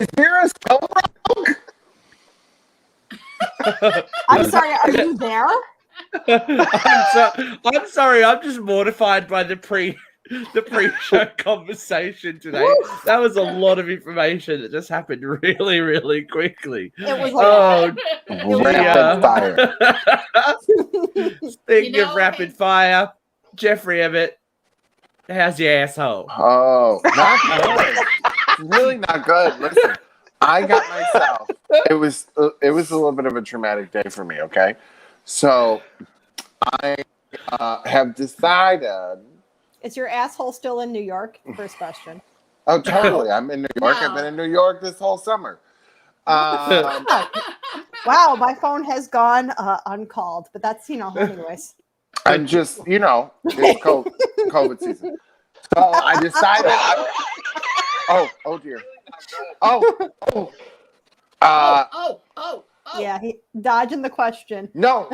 Is Vera so wrong? I'm sorry, are you there? I'm sorry, I'm just mortified by the pre-show conversation today. Woo! That was a lot of information that just happened really, really quickly. It was like Rapid fire. Speaking of rapid fire, Jeffrey Emmett, how's your asshole? Oh, not good. Really not good. Listen, I got myself. It was a little bit of a traumatic day for me. Okay, so I have decided. Is your asshole still in New York? First question. Oh, totally. I'm in New York. I've been in New York this whole summer. Wow, my phone has gone uncalled, but that's, anyways. I'm just, it's COVID season. So I decided. Oh dear. Oh. Yeah, he dodging the question. No.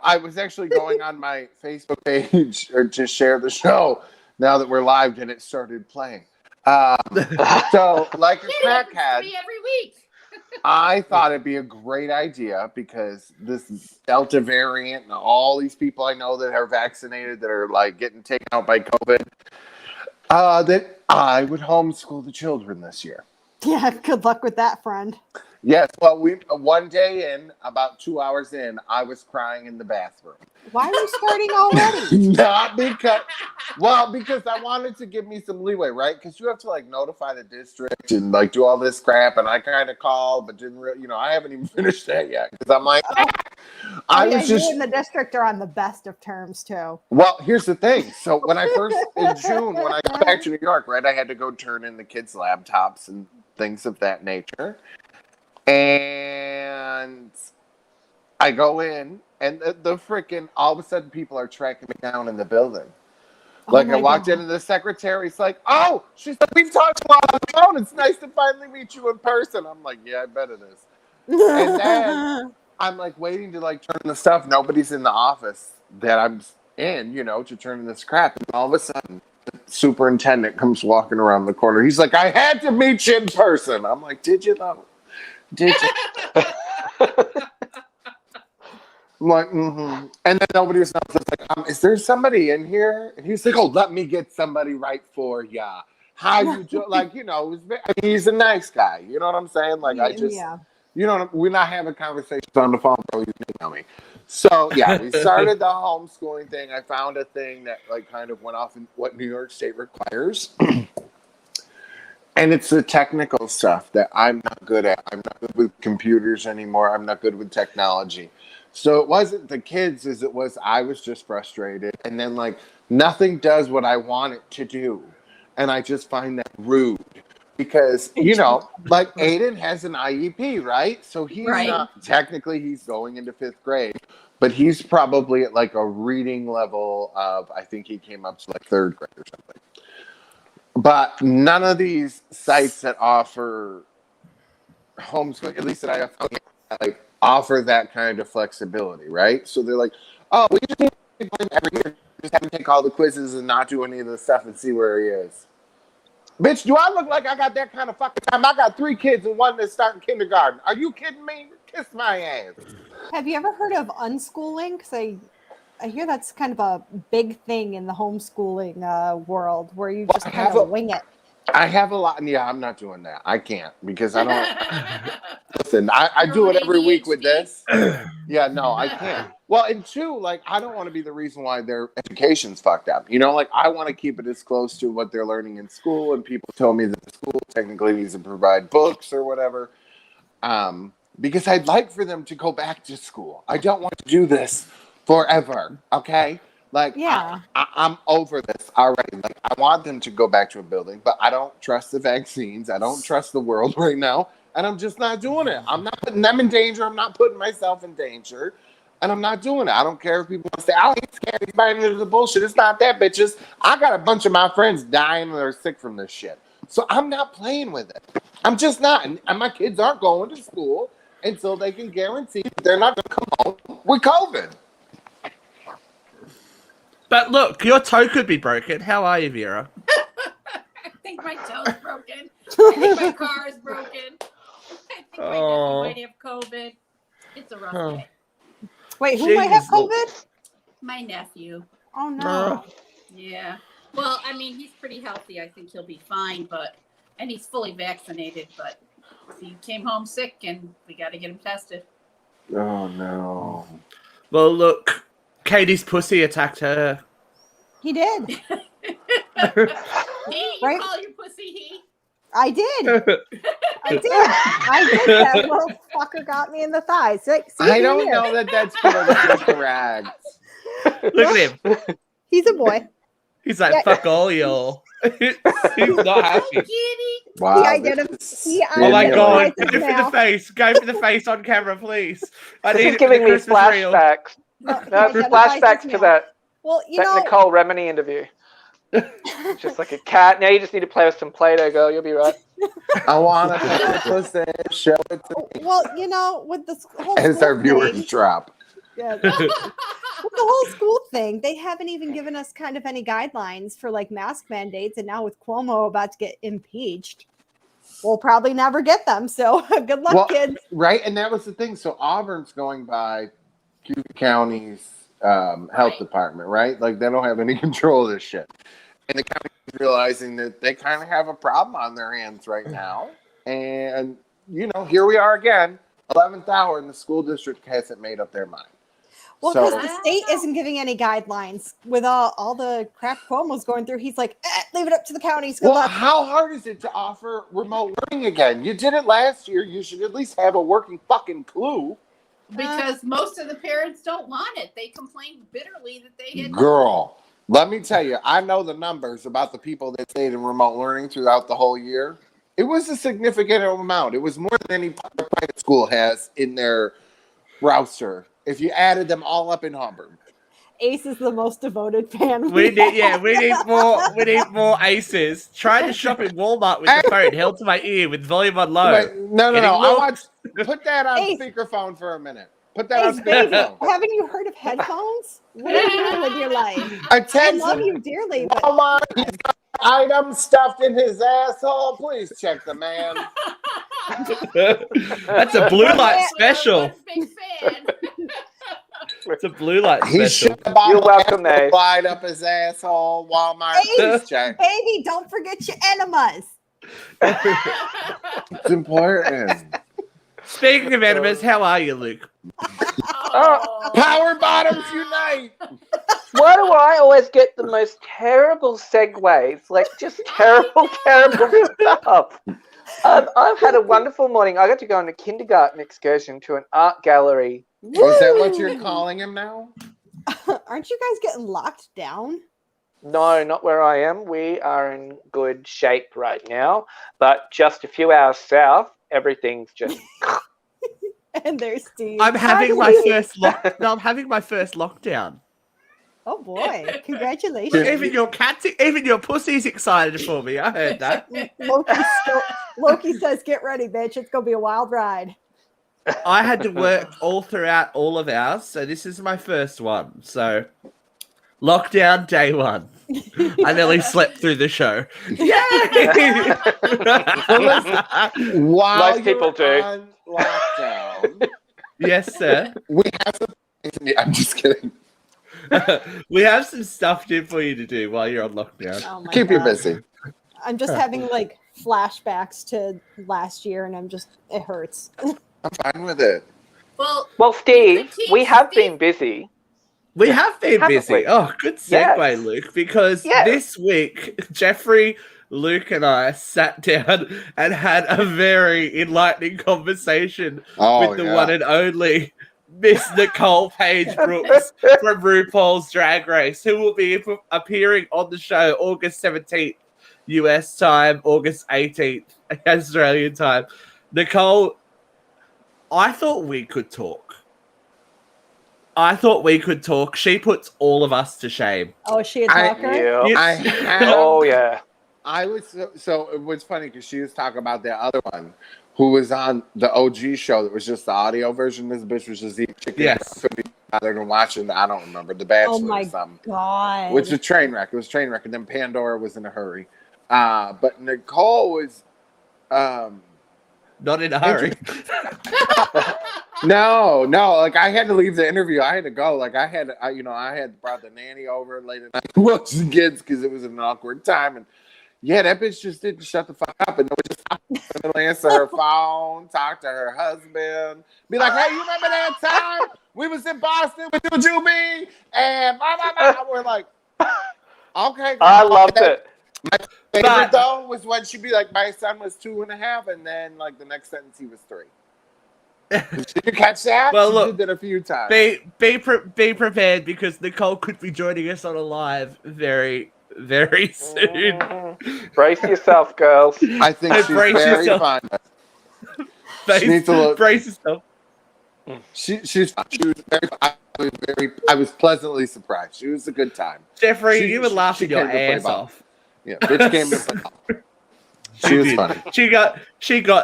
I was actually going on my Facebook page to share the show now that we're live and it started playing. So, like a crackhead, every week. I thought it'd be a great idea because this Delta variant and all these people I know that are vaccinated that are like getting taken out by COVID, that I would homeschool the children this year. Yeah, good luck with that, friend. Yes, well, one day in, about 2 hours in, I was crying in the bathroom. Why are you starting already? Not because I wanted to give me some leeway, right? Because you have to like notify the district and like do all this crap, and I kind of called, but didn't really, I haven't even finished that yet because I'm like, you and the district are on the best of terms too. Well, here's the thing. So when I in June, when I got back to New York, right, I had to go turn in the kids' laptops and things of that nature. And I go in, and the freaking, all of a sudden, people are tracking me down in the building. Like, I walked in, and the secretary's like, oh, she's like, we've talked a lot on the phone. It's nice to finally meet you in person. I'm like, yeah, I bet it is. And then I'm, like, waiting to, like, turn the stuff. Nobody's in the office that I'm in, to turn in this crap. And all of a sudden, the superintendent comes walking around the corner. He's like, I had to meet you in person. I'm like, did you, though? Did you? I'm like, mm-hmm. And then nobody was like, is there somebody in here? And he's like, oh, let me get somebody right for ya. How you do? Like, he's a nice guy. You know what I'm saying? Like, I just, we're not having conversations on the phone, bro. You know me. So, yeah, we started the homeschooling thing. I found a thing that, like, kind of went off in what New York State requires. And it's the technical stuff that I'm not good at. I'm not good with computers anymore. I'm not good with technology. So it wasn't the kids as it was I was just frustrated. And then, like, nothing does what I want it to do. And I just find that rude. Because, like, Aiden has an IEP, right? So he's not, technically he's going into 5th grade. But he's probably at, like, a reading level of, I think he came up to, like, 3rd grade or something. But none of these sites that offer homeschooling, at least that I have found, like, offer that kind of flexibility, right? So they're like, oh, we just need to go in every year, just have him take all the quizzes and not do any of the stuff and see where he is. Bitch, do I look like I got that kind of fucking time? I got 3 kids and one that's starting kindergarten. Are you kidding me? Kiss my ass. Have you ever heard of unschooling? Because I hear that's kind of a big thing in the homeschooling world where you just kind of wing it. I have a lot. Yeah, I'm not doing that. I can't because I don't. Listen, I do it every week with this. Yeah, no, I can't. Well, and 2, like, I don't want to be the reason why their education's fucked up. Like, I want to keep it as close to what they're learning in school. And people tell me that the school technically needs to provide books or whatever. Because I'd like for them to go back to school. I don't want to do this forever, okay? Like, yeah. I'm over this already. Like, I want them to go back to a building, but I don't trust the vaccines. I don't trust the world right now, and I'm just not doing it. I'm not putting them in danger. I'm not putting myself in danger, and I'm not doing it. I don't care if people want to say, oh, he's scared. He's buying into the bullshit. It's not that, bitches. I got a bunch of my friends dying and they're sick from this shit. So I'm not playing with it. I'm just not. And my kids aren't going to school until they can guarantee that they're not going to come home with COVID. But look, your toe could be broken. How are you, Vera? I think my toe's broken. I think my car is broken. I think my nephew Oh. might have COVID. It's a rough Oh. day. Wait, who might have Jesus. COVID? My nephew. Oh no. Oh. Yeah. Well, I mean, he's pretty healthy. I think he'll be fine, and he's fully vaccinated, but he came home sick and we got to get him tested. Oh no. Well, look, Katie's pussy attacked her. He did. He, you Right? call your pussy he? I did. I did. That little fucker got me in the thigh. See I here. don't know that that's politically correct. Look at him. He's a boy. He's like, Yeah. fuck all y'all. He's not happy. Kitty. Wow. He identifies. Oh my Yeah. god, go identifies for the now. face. Go for the face on camera, please. I This need is it for the giving me Christmas reel. flashbacks. No, he No, identifies flashbacks as to male. that Well, you know, Nicole Remini interview. Just like a cat. Now you just need to play with some Play-Doh, girl. You'll be right. I want to touch the pussy. Show it to me. well, you know, with the whole As school our viewers thing, drop. yeah, with the whole school thing, they haven't even given us kind of any guidelines for like mask mandates, and now with Cuomo about to get impeached, we'll probably never get them. So good luck, Well, kids. Right, and that was the thing. So Auburn's going by Cuba County's health Right. department, right? Like they don't have any control of this shit. And the county's realizing that they kind of have a problem on their hands right now. And, you know, here we are again, 11th hour, and the school district hasn't made up their mind. Well, So- because the state isn't giving any guidelines with all the crap Cuomo's going through. He's like, leave it up to the counties. Good Well, luck. how hard is it to offer remote learning again? You did it last year. You should at least have a working fucking clue. Because most of the parents don't want it. They complained bitterly that they had. Girl, let me tell you, I know the numbers about the people that stayed in remote learning throughout the whole year. It was a significant amount. It was more than any private school has in their roster. If you added them all up in Auburn. Ace is the most devoted fan. We need more aces. Trying to shop in Walmart with the phone held to my ear with volume on low. Wait, no. Getting I low. want put that on Ace. speakerphone for a minute. Put that on Ace, baby, speakerphone. haven't you heard of headphones? What are you doing with your life? I I text love you dearly, but Walmart. He's got items stuffed in his asshole. Please check the man. That's a blue light special. Big fan. It's a blue light He special. should have bought You're welcome, Ace. slide up his asshole. Walmart. Ace. Please check. baby, don't forget your enemas. It's important. Speaking of enemas, how are you, Luke? Oh. Power bottoms unite. Why do I always get the most terrible segues? Like, just terrible stuff. I've had a wonderful morning. I got to go on a kindergarten excursion to an art gallery. Is that what you're calling him now? Aren't you guys getting locked down? No, not where I am. We are in good shape right now. But just a few hours south, everything's just... And there's Steve. I'm having my first I'm having my first lockdown. Oh boy! Congratulations. Even your pussy's excited for me. I heard that. Loki says, "Get ready, bitch! It's gonna be a wild ride." I had to work all throughout all of ours, so this is my first one. So, lockdown day one. I nearly slept through the show. Yay! While Most people you're do. on lockdown, Yes, sir. we have some. I'm just kidding. We have some stuff to for you to do while you're on lockdown. Oh my Keep you God. busy. I'm just having like flashbacks to last year, and it hurts. I'm fine with it. Well, Steve, we have been busy. We have been Haven't busy. we? Oh, good segue, Yes. Luke, because Yes. this week, Jeffrey, Luke, and I sat down and had a very enlightening conversation Oh, with the yeah. one and only Miss Nicole Page Brooks from RuPaul's Drag Race, who will be appearing on the show August 17th, US time, August 18th, Australian time. Nicole, I thought we could talk. She puts all of us to shame. Oh, is she a talker? Yeah. You- I have. Oh, yeah. I was so it was funny because she was talking about that other one who was on the OG show that was just the audio version. This bitch was just eating chicken. Yes. Couldn't be bothered and watching. I don't remember The Bachelor Oh my or something. God! Which was a train wreck. It was a train wreck, and then Pandora was in a hurry. But Nicole was Not in a hurry. No, like I had to leave the interview. I had to go. Like I had brought the nanny over late at night to watch the kids because it was an awkward time. And yeah, that bitch just didn't shut the fuck up and just answer her phone, talk to her husband, be like, "Hey, you remember that time we was in Boston with Juby?" And we're like, "Okay." I loved it. My favorite though was when she'd be like, "My son was 2.5," and then like the next sentence he was 3. Did you catch that? Well, She look, did that a few times. Be prepared because Nicole could be joining us on a live very, very soon. Brace yourself, girls. I think she's Brace very yourself. fun. She needs to look. Brace yourself. She's I was pleasantly surprised. She was a good time. Jeffrey, you were laughing she your came to play ass ball. off. Yeah, bitch came to play ball. She was did. funny. She got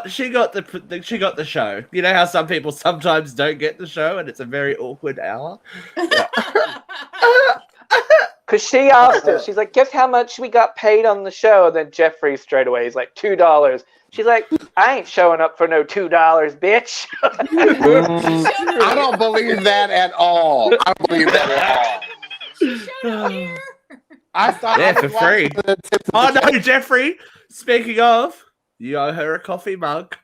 the show. You know how some people sometimes don't get the show, and it's a very awkward hour. Because she asked her, she's like, "Guess how much we got paid on the show?" And then Jeffrey straight away is like, $2. She's like, "I ain't showing up for no $2, bitch." I don't believe that at all. I don't believe that at all. I thought I for was free. watching the tips of Oh the no, Jeffrey! Speaking of, you owe her a coffee mug.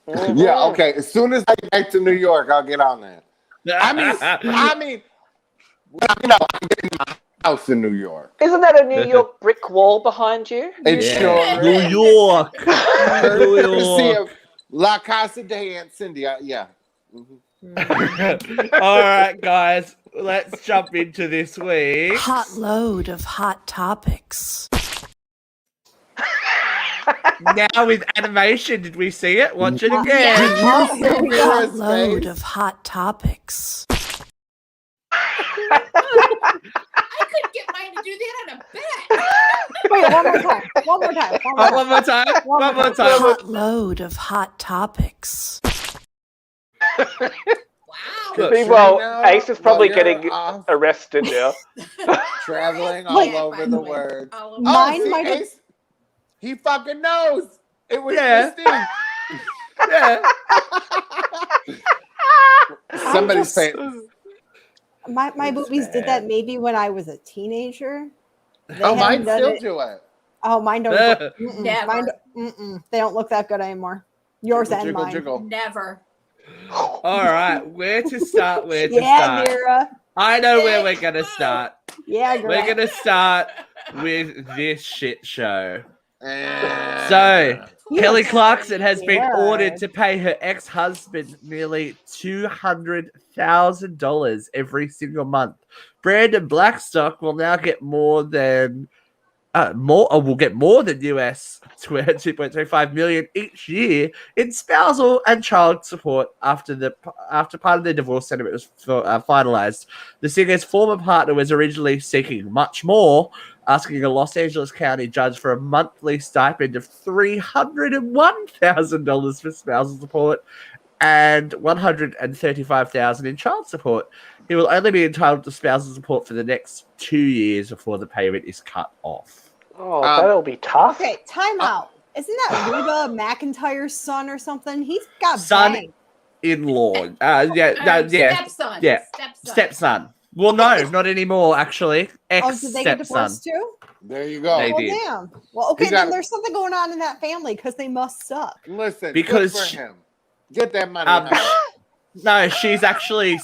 Yeah, okay. As soon as I get back to New York, I'll get on that. I mean, I'm getting my house in New York. Isn't that a New York brick wall behind you? It sure New is. York. Courtesy of La Casa de Aunt Cindy. Yeah. All right, guys, let's jump into this week. Hot load of hot topics. Now with animation, did we see it? Watch it again. Hot load of hot topics. I couldn't get mine to do that on a bet. Wait, one more time. One more time. One more time. One more time. Hot load of hot topics. Wow. Look, Meanwhile, Ace is probably while you're getting off arrested now. traveling all Like- over the world. Mine see, might have- Ace, he fucking knows. It was Yeah. Christine. Yeah. Somebody's just- saying, My boobies did that maybe when I was a teenager. They "Oh, mine haven't done still it- do it." Oh, mine don't. Mm-mm. Never. Mine, they don't look that good anymore. Yours and Jiggle, mine. jiggle. Never. All right, where to start? Yeah, Mira. I know where we're gonna start. Yeah, girl. We're gonna start with this shit show. And- So, Yes. Kelly Clarkson has been Yeah. ordered to pay her ex-husband nearly $200,000 every single month. Brandon Blackstock will now get more than US $2.35 million each year in spousal and child support after part of the divorce settlement was finalized. The singer's former partner was originally seeking much more, asking a Los Angeles County judge for a monthly stipend of $301,000 for spousal support and $135,000 in child support. He will only be entitled to spousal support for the next 2 years before the payment is cut off. Oh, that'll be tough. Okay, time out. Isn't that Reba McIntyre's son or something? He's got Son- bang. In-law. Stepson. Yeah. Stepson. Well, no, not anymore, actually. Oh, did they get Ex-stepson. divorced too? There you go. They Oh, did. damn. Well, okay, He got- then there's something going on in that family because they must suck. Listen, Because good for him. Get that money. Um, honey. No, she's actually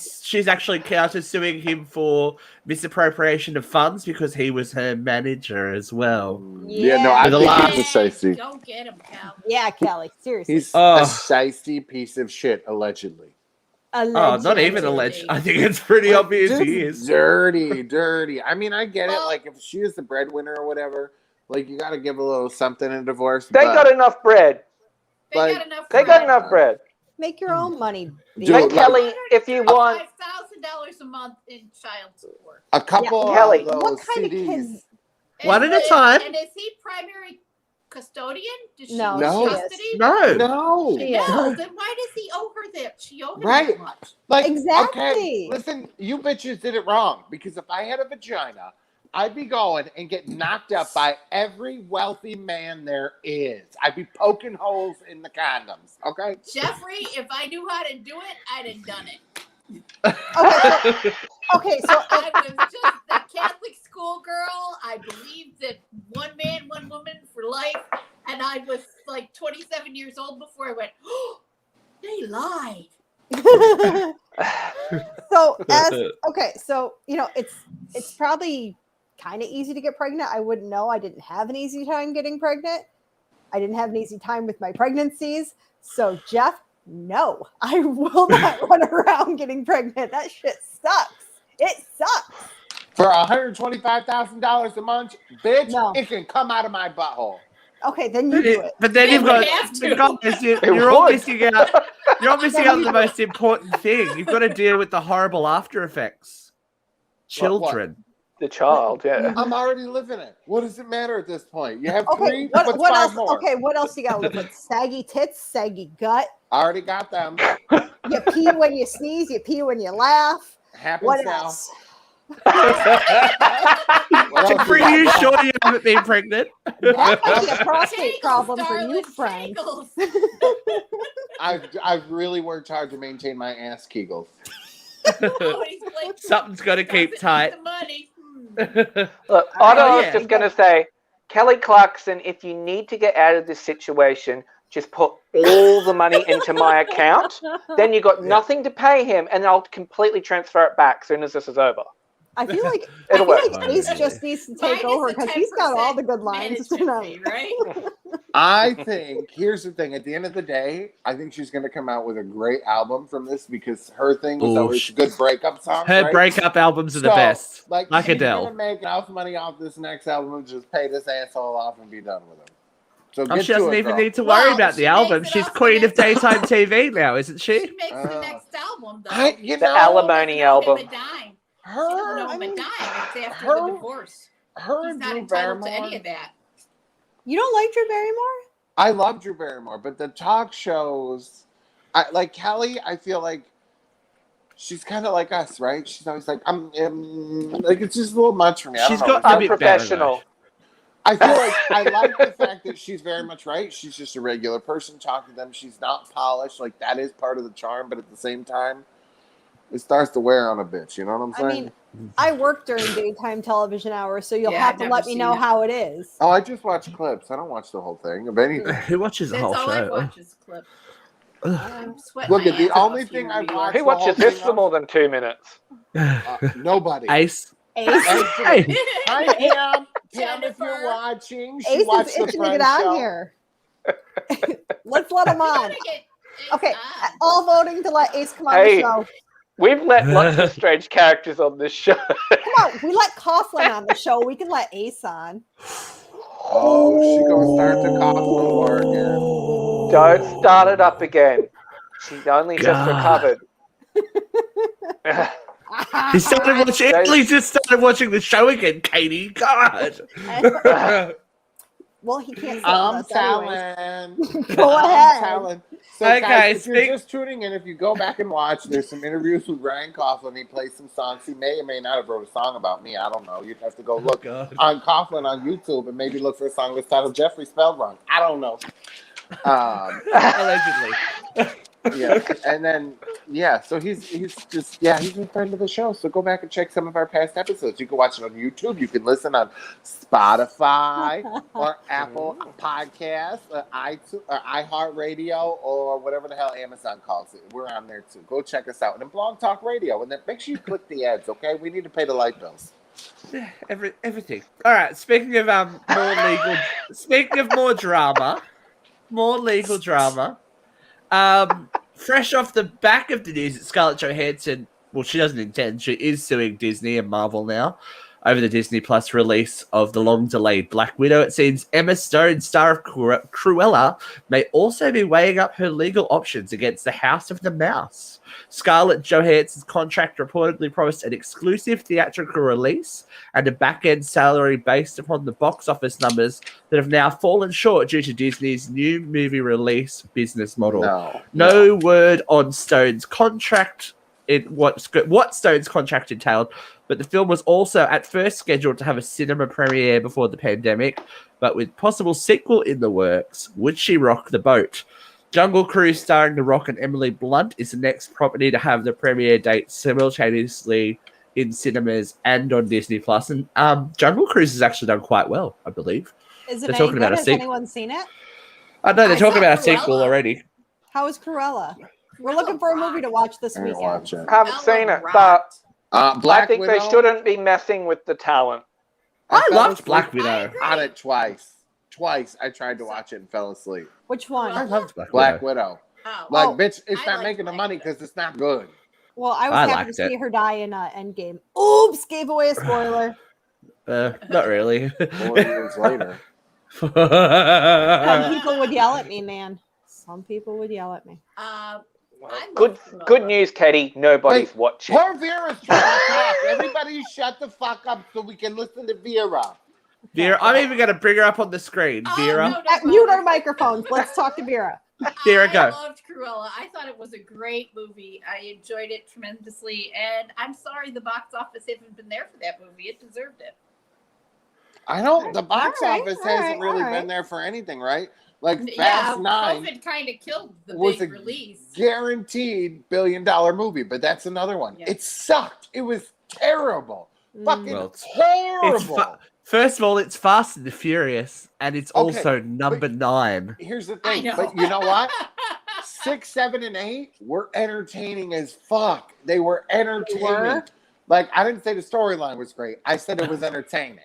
counter-suing him for misappropriation of funds because he was her manager as well. Yeah, no, I The think last- he's a shiesty. Go get him, Cal. Yeah, Kelly. Seriously. He's Oh. a shiesty piece of shit, allegedly. Oh, not even alleged. I think it's pretty obvious Just he is. dirty. I mean, I get it. Well- Like, if she is the breadwinner or whatever, like, you got to give a little something in divorce. They but- got enough bread. They Like, got enough. They got enough bread. Make your own money. Dude, Hey, like- Kelly, if you want, $5,000 a month in child support. a couple Yeah, Kelly. of those What kind CDs. of kids? One at a time. And is he primary custodian? Does she No, No. custody? No. No. She is. No, then why does he owe her that? She owed him Right. that much. Like, Exactly. okay, listen, you bitches did it wrong because if I had a vagina I'd be going and getting knocked up by every wealthy man there is. I'd be poking holes in the condoms. Okay. Jeffrey, if I knew how to do it, I'd have done it. Okay, so I was just a Catholic schoolgirl. I believed that one man, one woman for life. And I was like 27 years old before I went, oh, they lied. so it's probably kind of easy to get pregnant. I wouldn't know. I didn't have an easy time getting pregnant. I didn't have an easy time with my pregnancies. So Jeff, no, I will not run around getting pregnant. That shit sucks. It sucks. For $125,000 a month, bitch, No. it can come out of my butthole. Okay, then you do it. But then you're all missing out. You're all missing out the most important thing. You've got to deal with the horrible after effects. Children. The child, yeah. I'm already living it. What does it matter at this point? You have Okay, three. what What's else? five more? Okay, what else you got to live with? Saggy tits, saggy gut. I already got them. You pee when you sneeze. You pee when you laugh. Happens What now. else? What else For we got? you, sure you haven't been pregnant. That might be a prostate Kegels, problem for darling, you, friend. Kegels. I've really worked hard to maintain my ass kegels. Oh, he's like, Something's got to keep tight. the money. Look, I was yeah. just going to say, Kelly Clarkson, if you need to get out of this situation, just put all the money into my account. Then you got nothing to pay him, and I'll completely transfer it back as soon as this is over. I feel like It'll work. Ace just needs to take over because he's got all the good lines tonight. Right? I think here's the thing. At the end of the day, I think she's going to come out with a great album from this because her thing was always good breakup songs. Her right? breakup albums are the best. Like Like she's Adele. going to make enough money off this next album and just pay this asshole off and be done with him. So Oh, get she to doesn't it, even girl. need to worry Well, about she the album. makes it She's off queen the of daytime TV now, isn't She she? makes the next album, though. The alimony album. She doesn't owe Her, him a dime. It's after her- the divorce. her He's and not Drew entitled to Barrymore. any of that. You don't like Drew Barrymore? I love Drew Barrymore, but the talk shows, like Kelly, I feel like she's kind of like us, right? She's always like, like it's just a little much for me. I She's don't know. got to be Unprofessional. I feel like I like the fact that she's very much right. She's just a regular person talking to them. She's not polished. Like that is part of the charm, but at the same time, it starts to wear on a bitch. You know what I'm saying? I mean, I work during daytime television hours, so you'll Yeah, have I've to never let me seen know it. how it is. Oh, I just watch clips. I don't watch the whole thing of anything. Who watches the That's whole all I show? watch is clip. Ugh. I'm sweating Look my at the ass only off thing here in I've New York. watched. Who watches this for more than 2 minutes? Nobody. Ace. Ace, Hey. Hi, Pam. Pam, if Jennifer. you're watching, she Ace is watched the itching to get Friends on show. here. Let's let him We on. gotta get Ace Okay, on. all voting to let Ace come on Hey. the show. We've let lots of strange characters on this show. Come on, we let Coughlin on the show. We can let Ace on. Oh, she gonna start the Coughlin war again. Don't start it up again. She only just God. recovered. He started watching. He just started watching the show again, Katie. God. Well, he can't sit I'm with us anyways. telling. Go I'm ahead. telling. So, Okay, guys, if you're speak- just tuning in, if you go back and watch, there's some interviews with Ryan Coughlin. He plays some songs. He may or may not have wrote a song about me. I don't know. You'd have to go look God. on Coughlin on YouTube and maybe look for a song that's titled Jeffrey spelled wrong. I don't know. Allegedly. Yeah, and then so he's just he's a friend of the show. So go back and check some of our past episodes. You can watch it on YouTube. You can listen on Spotify or Apple Podcasts, or iTunes, or iHeartRadio, or whatever the hell Amazon calls it. We're on there too. Go check us out. And then Blog Talk Radio. And then make sure you click the ads. Okay, we need to pay the light bills. Everything. All right. Speaking of more legal. Speaking of more drama, more legal drama. Fresh off the back of the news that Scarlett Johansson, well, she doesn't intend, she is suing Disney and Marvel now over the Disney Plus release of the long-delayed Black Widow. It seems Emma Stone, star of Cruella, may also be weighing up her legal options against the House of the Mouse. Scarlett Johansson's contract reportedly promised an exclusive theatrical release and a back-end salary based upon the box office numbers that have now fallen short due to Disney's new movie release business model. No word on Stone's contract what Stone's contract entailed, but the film was also at first scheduled to have a cinema premiere before the pandemic, but with possible sequel in the works. Would she rock the boat? Jungle Cruise, starring The Rock and Emily Blunt, is the next property to have the premiere date simultaneously in cinemas and on Disney Plus. And Jungle Cruise has actually done quite well, I believe. Is it They're any talking good? about a Has sequel. anyone seen it? I know they're I talking saw about a sequel Cruella. already. How is Cruella? We're looking for a movie to watch this I didn't weekend. watch it. Haven't seen it, but Black I think Widow, they shouldn't be messing with the talent. I fell loved asleep Black Widow. on it twice. Twice I tried to watch it and fell asleep. Which one? I loved Black Black Widow. Widow. Oh. Like, Oh, bitch, it's I not like making the Black money Widow. because it's not good. Well, I was I happy to liked see it. her die in Endgame. Oops, gave away a spoiler. Not really. 4 years later. Some people would yell at me, man. Some people would yell at me. I love Good Cruella. news, Katie. Nobody's Wait, watching. Poor Vera's trying to talk. Everybody shut the fuck up so we can listen to Vera. Vera, I'm even going to bring her up on the screen. Oh, Vera, no, Mute our bother. microphones. Let's talk to Vera. Vera, I go. loved Cruella. I thought it was a great movie. I enjoyed it tremendously, and I'm sorry the box office hasn't been there for that movie. It deserved it. I don't. The box All right, office all hasn't right, really all right. been there for anything, right? Like Yeah, Fast 9 COVID kind of killed the was big a release. guaranteed billion-dollar movie, but that's another one. Yeah. It sucked. It was terrible. Fucking Well, it's horrible. First of all, it's Fast and the Furious, and it's Okay, also number 9. Here's the I thing, know. but you know what? 6, 7, and 8 were entertaining as fuck. They were entertaining. were? Like, I didn't say the storyline was great. I said it was entertaining.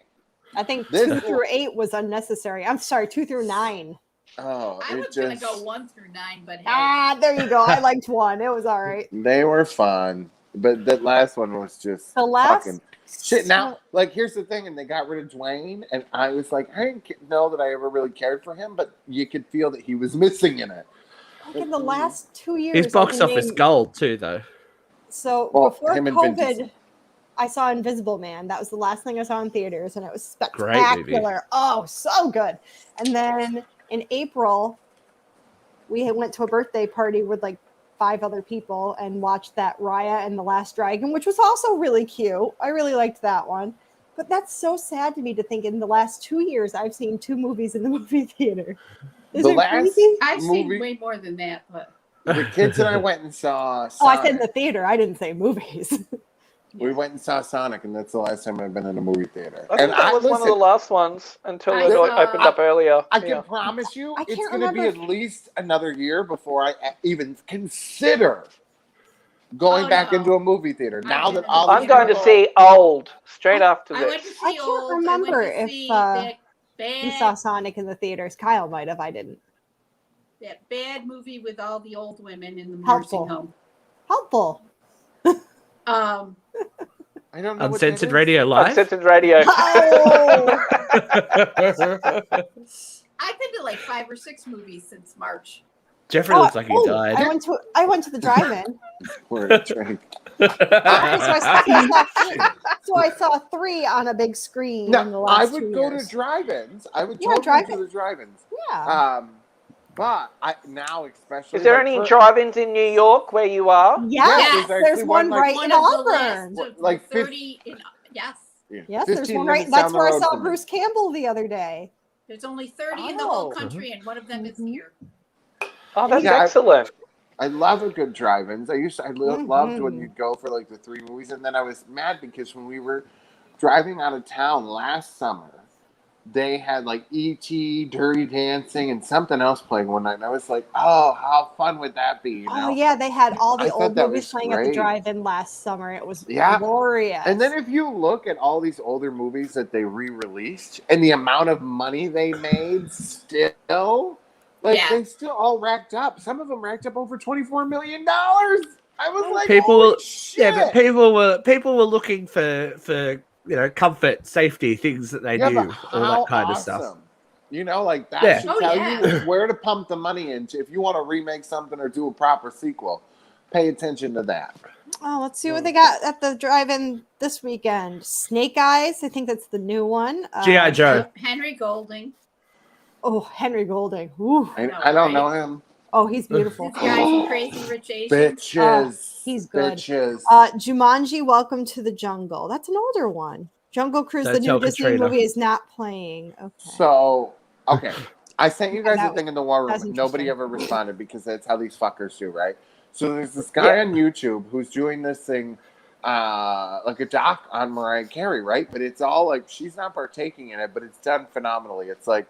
I think This 2 through 8 was unnecessary. I'm sorry, 2 through 9. Oh, I it was gonna just go 1 through 9, but hey, There you go. I liked 1. It was all right. they were fun, but that last one was just The last fucking shit. Now, like, here's the thing, and they got rid of Dwayne, and I was like, I didn't know that I ever really cared for him, but you could feel that he was missing in it. Like in the last 2 years. His box I can office name- gold, too, though. So Well, before him and Vin COVID, Diesel. I saw Invisible Man. That was the last thing I saw in theaters, and it was Great movie. spectacular. Oh, so good. And then in April, we went to a birthday party with like 5 other people and watched that Raya and the Last Dragon, which was also really cute. I really liked that one. But that's so sad to me to think in the last 2 years, I've seen 2 movies in the movie theater. Is The it last crazy? I've seen movie- way more than that. But The kids and I went and saw Oh, I Sonic. said in the theater. I didn't say movies. We went and saw Sonic, and that's the last time I've been in a movie theater. I think that was one of the last ones until it opened up earlier. I can Yeah. promise you, I it's can't going to be at remember. least another year before I even consider going Oh, back no. into a movie theater. I Now that didn't. all I'm these going to people- see Old straight after I went to this. see I can't Old. remember I went to if, see You that saw Sonic in the theaters. Kyle might have. I didn't. that bad movie with all the old women in the Helpful. nursing home. Helpful. I don't know what that Uncensored is. Radio Live. Uncensored Radio. Oh, I've been to like 5 or 6 movies since March. Jeffrey looks like he died. I went to the drive-in. We're a drink. So I saw 3 on a big screen in the No, last I 2 would go years. to drive-ins. I would Yeah, totally drive-in. do the drive-ins. Yeah. But now, especially, Is there like, any for- drive-ins in New York where you are? Yes, there's there's actually one one, like, right One in of the Auburn. last of Like 30 in yes. Yeah, Yes, there's 15 one right. minutes That's down the where I road saw from me. Bruce Campbell the other day. There's only 30 in the whole Oh. country, and one of them is Mhm. here. Oh, that's Yeah, excellent. I love a good drive-ins. I loved when Mhm. you'd go for like the 3 movies, and then I was mad because when we were driving out of town last summer, they had like E.T., Dirty Dancing, and something else playing one night, and I was like, "Oh, how fun would that be?" You Oh know? yeah, they had all I the thought old that movies was playing at the great. drive-in last summer. It was Yeah. glorious. And then if you look at all these older movies that they re-released and the amount of money they made, still, like Yeah. they still all racked up. Some of them racked up over $24 million. I was like, People holy were, shit. yeah, but people were looking for comfort, safety, things that they Yeah, do, but all how that kind of stuff. awesome. You know, like that Yeah. should Oh, tell yeah. you where to pump the money into. If you want to remake something or do a proper sequel, pay attention to that. Oh, let's see what they got at the drive-in this weekend. Snake Eyes, I think that's the new one. G.I. Joe. Henry Golding. Oh, Henry Golding. Ooh. I know, don't know right? him. Oh, he's beautiful. This guy from Crazy Rich Asians. Bitches. He's good. Bitches. Jumanji, Welcome to the Jungle. That's an older one. Jungle Cruise, Don't the new tell Disney Katrina. movie, is not playing. Okay. So, okay. I sent you guys That a thing in the war room. that's And nobody interesting. ever responded because that's how these fuckers do, right? So there's this guy on YouTube who's doing this thing, like a doc on Mariah Carey, right? But it's all like she's not partaking in it, but it's done phenomenally. It's like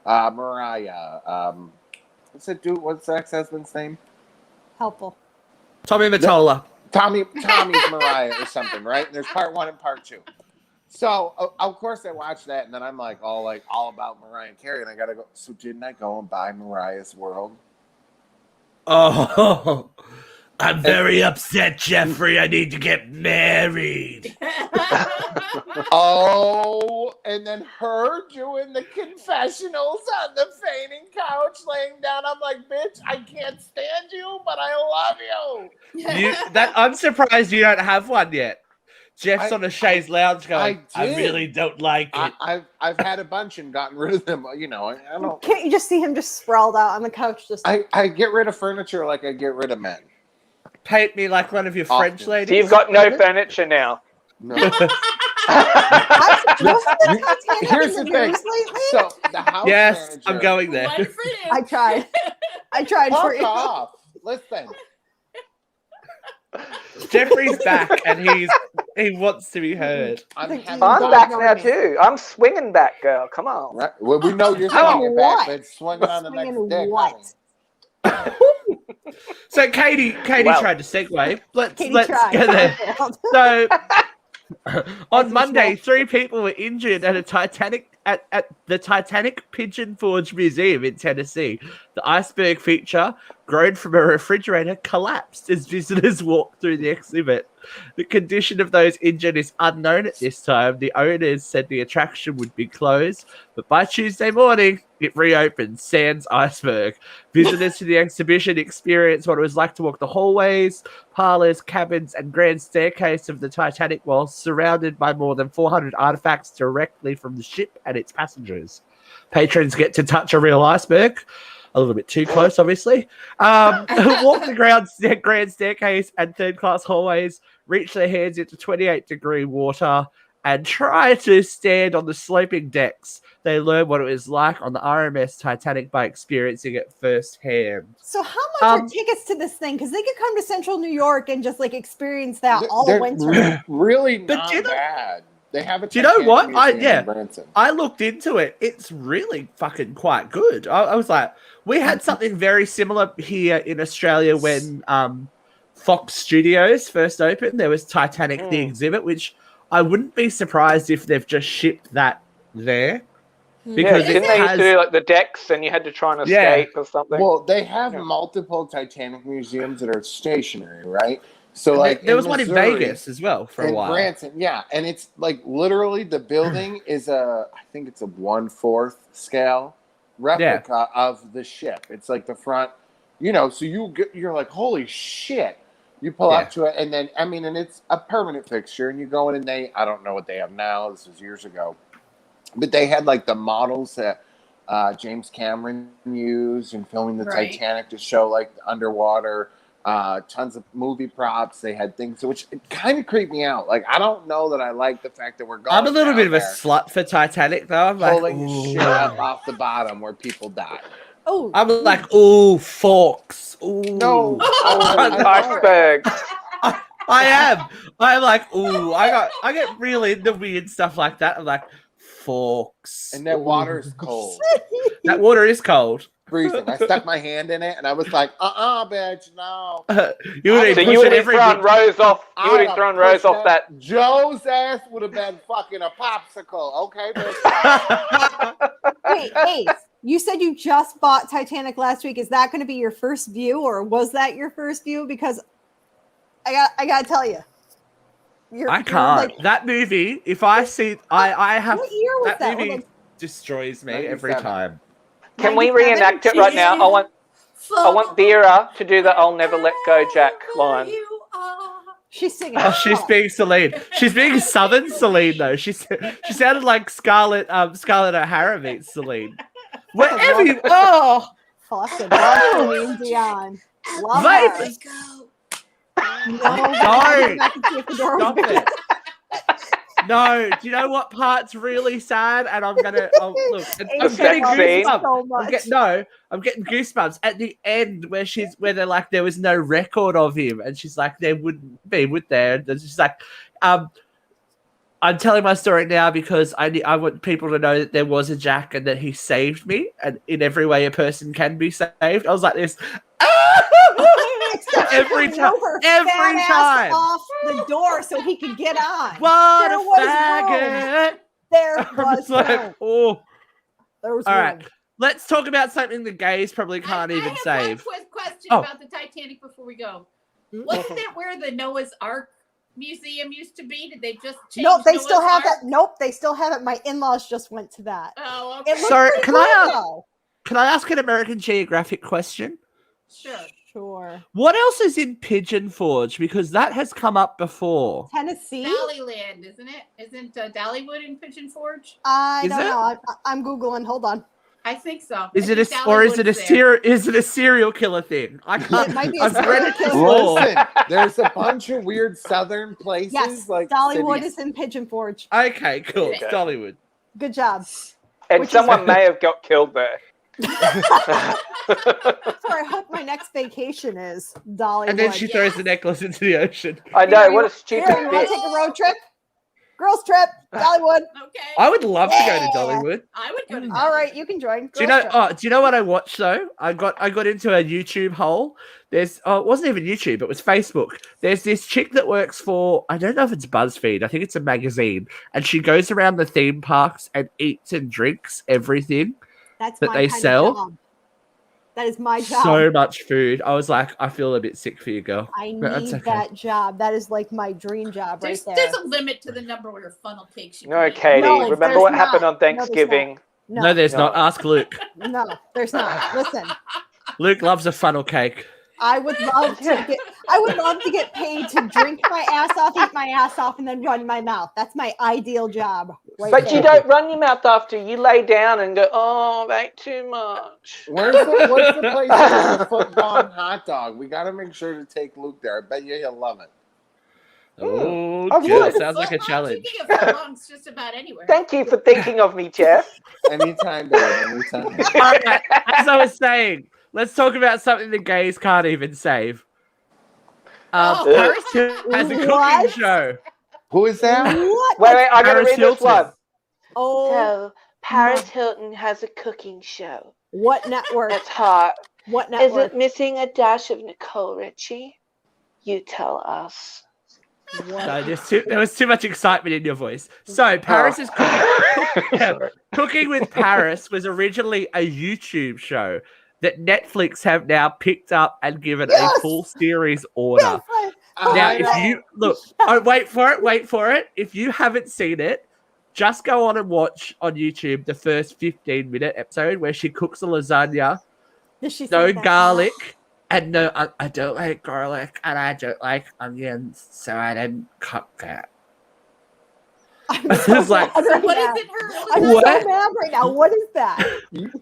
Mariah. What's the ex-husband's name? Helpful. Tommy Mottola. Tommy's Mariah or something, right? And there's part 1 and part 2. So of course I watched that, and then I'm like all about Mariah Carey, and I gotta go. So didn't I go and buy Mariah's World? Oh, I'm very upset, Jeffrey. I need to get married. Oh, and then her doing the confessionals on the fainting couch, laying down. I'm like, bitch, I can't stand you, but I love you. I'm surprised you don't have one yet. Jeff's I- on a chaise lounge going, I did. really don't like it. I've had a bunch and gotten rid of them. You know, I don't. Can't you just see him just sprawled out on the couch? Just I get rid of furniture like I get rid of men. Paint me like one of your Often. French ladies. So you've got no furniture now. No. Here's Here's the thing. So the house Yes, manager. I'm going there. One for you. I tried. I tried for Fuck you. off. Listen. Jeffrey's back and he wants to be heard. I'm Think having you I'm don't back know now me. too. I'm swinging back, girl. Come on. Right. Well, we know you're Oh, swinging what? back, but swinging on the next Swinging dick. what? honey. So Katie Wow. tried to segue. Let's Katie let's tried. go there. Failed. So on As Monday, usual. 3 people were injured at the Titanic Pigeon Forge Museum in Tennessee. The iceberg feature, grown from a refrigerator, collapsed as visitors walked through the exhibit. The condition of those injured is unknown at this time. The owners said the attraction would be closed, but by Tuesday morning, it reopened, sans iceberg. Visitors to the exhibition experienced what it was like to walk the hallways, parlors, cabins, and grand staircase of the Titanic while surrounded by more than 400 artifacts directly from the ship and its passengers. Patrons get to touch a real iceberg. A little bit too close, obviously. Walk the grand staircase and third-class hallways, reach their hands into 28-degree water, and try to stand on the sloping decks. They learn what it was like on the RMS Titanic by experiencing it firsthand. So how much are tickets to this thing? Because they could come to Central New York and just like experience that all They're winter. really But not do you know- bad. They have a Do you know Titanic what? museum Yeah. in Branson. I looked into it. It's really fucking quite good. I was like, we had something very similar here in Australia when Fox Studios first opened. There was Titanic the exhibit, which I wouldn't be surprised if they've just shipped that there. Yeah, Because didn't it they used has, to do like the decks and you had to try and Yeah. escape or something? Well, they have Yeah. multiple Titanic museums that are stationary, right? So, like, there was one in Missouri, Vegas as well for a in while. Branson, yeah, and it's like literally the building is I think it's a 1/4 scale replica of the ship. It's like the front, so you're like, holy shit. You pull up to it, and then, and it's a permanent fixture, and you go in, and I don't know what they have now. This was years ago. But they had, like, the models that James Cameron used in filming the Right. Titanic to show, like, the underwater, tons of movie props. They had things, which it kind of creeped me out. Like, I don't know that I like the fact that we're going I'm a little down bit of a there slut for Titanic, though. I'm like, pulling ooh. shit up off the bottom where people die. Oh, I'm like, ooh, forks. Ooh. No. I love it. Iceberg. I am. I'm like, ooh, I get really into weird stuff like that. I'm like, forks. And that water is cold. That water is cold. Freezing. I stuck my hand in it, and I was like, bitch, no. You would So have you would have thrown Rose off. You would have thrown Rose off that. Joe's ass would have been fucking a popsicle. Okay, bitch. wait, Ace, you said you just bought Titanic last week. Is that going to be your first view, or was that your first view? Because I gotta tell you, I can't. That movie, if I see, I have. What year was that? movie Hold on. destroys me 97. every time. Can we 97? reenact it right now? I want Vera to do the "I'll never let go, Jack" line. She's singing. Oh, she's being Celine. She's being Southern Celine though. She sounded like Scarlett O'Hara meets Celine. Wherever you Fucking love Celine Dion. Love Wait, her. Let's go. No, Don't. I can see if the door Stop was it. No, do you know what part's really sad? And I'm gonna look. I'm Ace getting loves it goosebumps. so I'm much. getting goosebumps at the end where they're like there was no record of him, and she's like there wouldn't be, would there? And she's like, I'm telling my story now because I want people to know that there was a Jack and that he saved me, and in every way a person can be saved. I was like this. Every time, every time. Off the door so he could get on. What There a was faggot! There I'm was just like, room. oh. There was All room. right, let's talk about something the gays probably can't even I have save. one quick question Oh. about the Titanic before we go. Wasn't it where the Noah's Ark Museum used to be? Did they just change? Nope, they Noah's still have Ark? that. Nope, they still have it. My in-laws just went to that. Oh, It okay. looks Sorry, pretty can I cool, ask- though. Can I ask an American Geographic question? Sure. Sure. What else is in Pigeon Forge? Because that has come up before. Tennessee? Dollyland, isn't it? Isn't Dollywood in Pigeon Forge? I Is don't it? know. I'm Googling. Hold on. I think so. Is I it think or is it a Dollywood's there. serial killer thing? I can't. It might be a I've read it serial before. Listen, there's a bunch of weird southern places Yes, like Dollywood cities. is in Pigeon Forge. Okay, cool. Okay. Dollywood. Good job. And Which is someone weird. may have got killed there. That's where I hope my next vacation is. Dollywood. And then she throws Yes. the necklace into the ocean. I know, Here, what a Here, stupid you want to bitch. take a road trip? Girls trip, Dollywood. Okay. I would love to go Yeah. to Dollywood. I would go to All right, you can join. Do you Girls know? trip. Oh, do you know what I watched though? I got into a YouTube hole. It wasn't even YouTube. It was Facebook. There's this chick that works for, I don't know if it's BuzzFeed. I think it's a magazine, and she goes around the theme parks and eats and drinks everything. That's that my they kind of sell? job. That is my job. So much food. I was like, I feel a bit sick for you, girl. I But that's need okay. that job. That is like my dream job right there. There's a limit to the number of funnel cakes you No, can eat. Katie, No, remember there's what happened not. on Thanksgiving? No, there's No. not. Ask Luke. No, there's not. Listen, Luke loves a funnel cake. I would love to get paid to drink my ass off, eat my ass off, and then run my mouth. That's my ideal job. Right But there. you don't run your mouth after. You lay down and go, oh, I ate too much. What's the place with the foot long hot dog? We got to make sure to take Luke there. I bet you he'll love it. Oh, I good. would. Sounds like a Footlongs, challenge. You can get footlongs just about anywhere. Thank you for thinking of me, Jeff. Anytime, babe. Anytime. All right, as I was saying, let's talk about something the gays can't even save. Oh. Paris Hilton has a cooking What? show. Who is that? What? Wait, I got to Paris read this Hilton. one. Oh, So, Paris Hilton has a cooking show. what network? It's hot. What Is network? it missing a dash of Nicole Richie? You tell us. No, there was too much excitement in your voice. So Paris is Cooking with Paris was originally a YouTube show that Netflix have now picked up and given Yes! a full series order. Now, if you look, wait for it. If you haven't seen it, just go on and watch on YouTube the first 15-minute episode where she cooks a lasagna, Does she no say that? garlic, and no, I don't like garlic, and I don't like onions, so I didn't cook that. I'm so It's like- mad right What now. is it? Her? I'm What? so mad right now. What is that?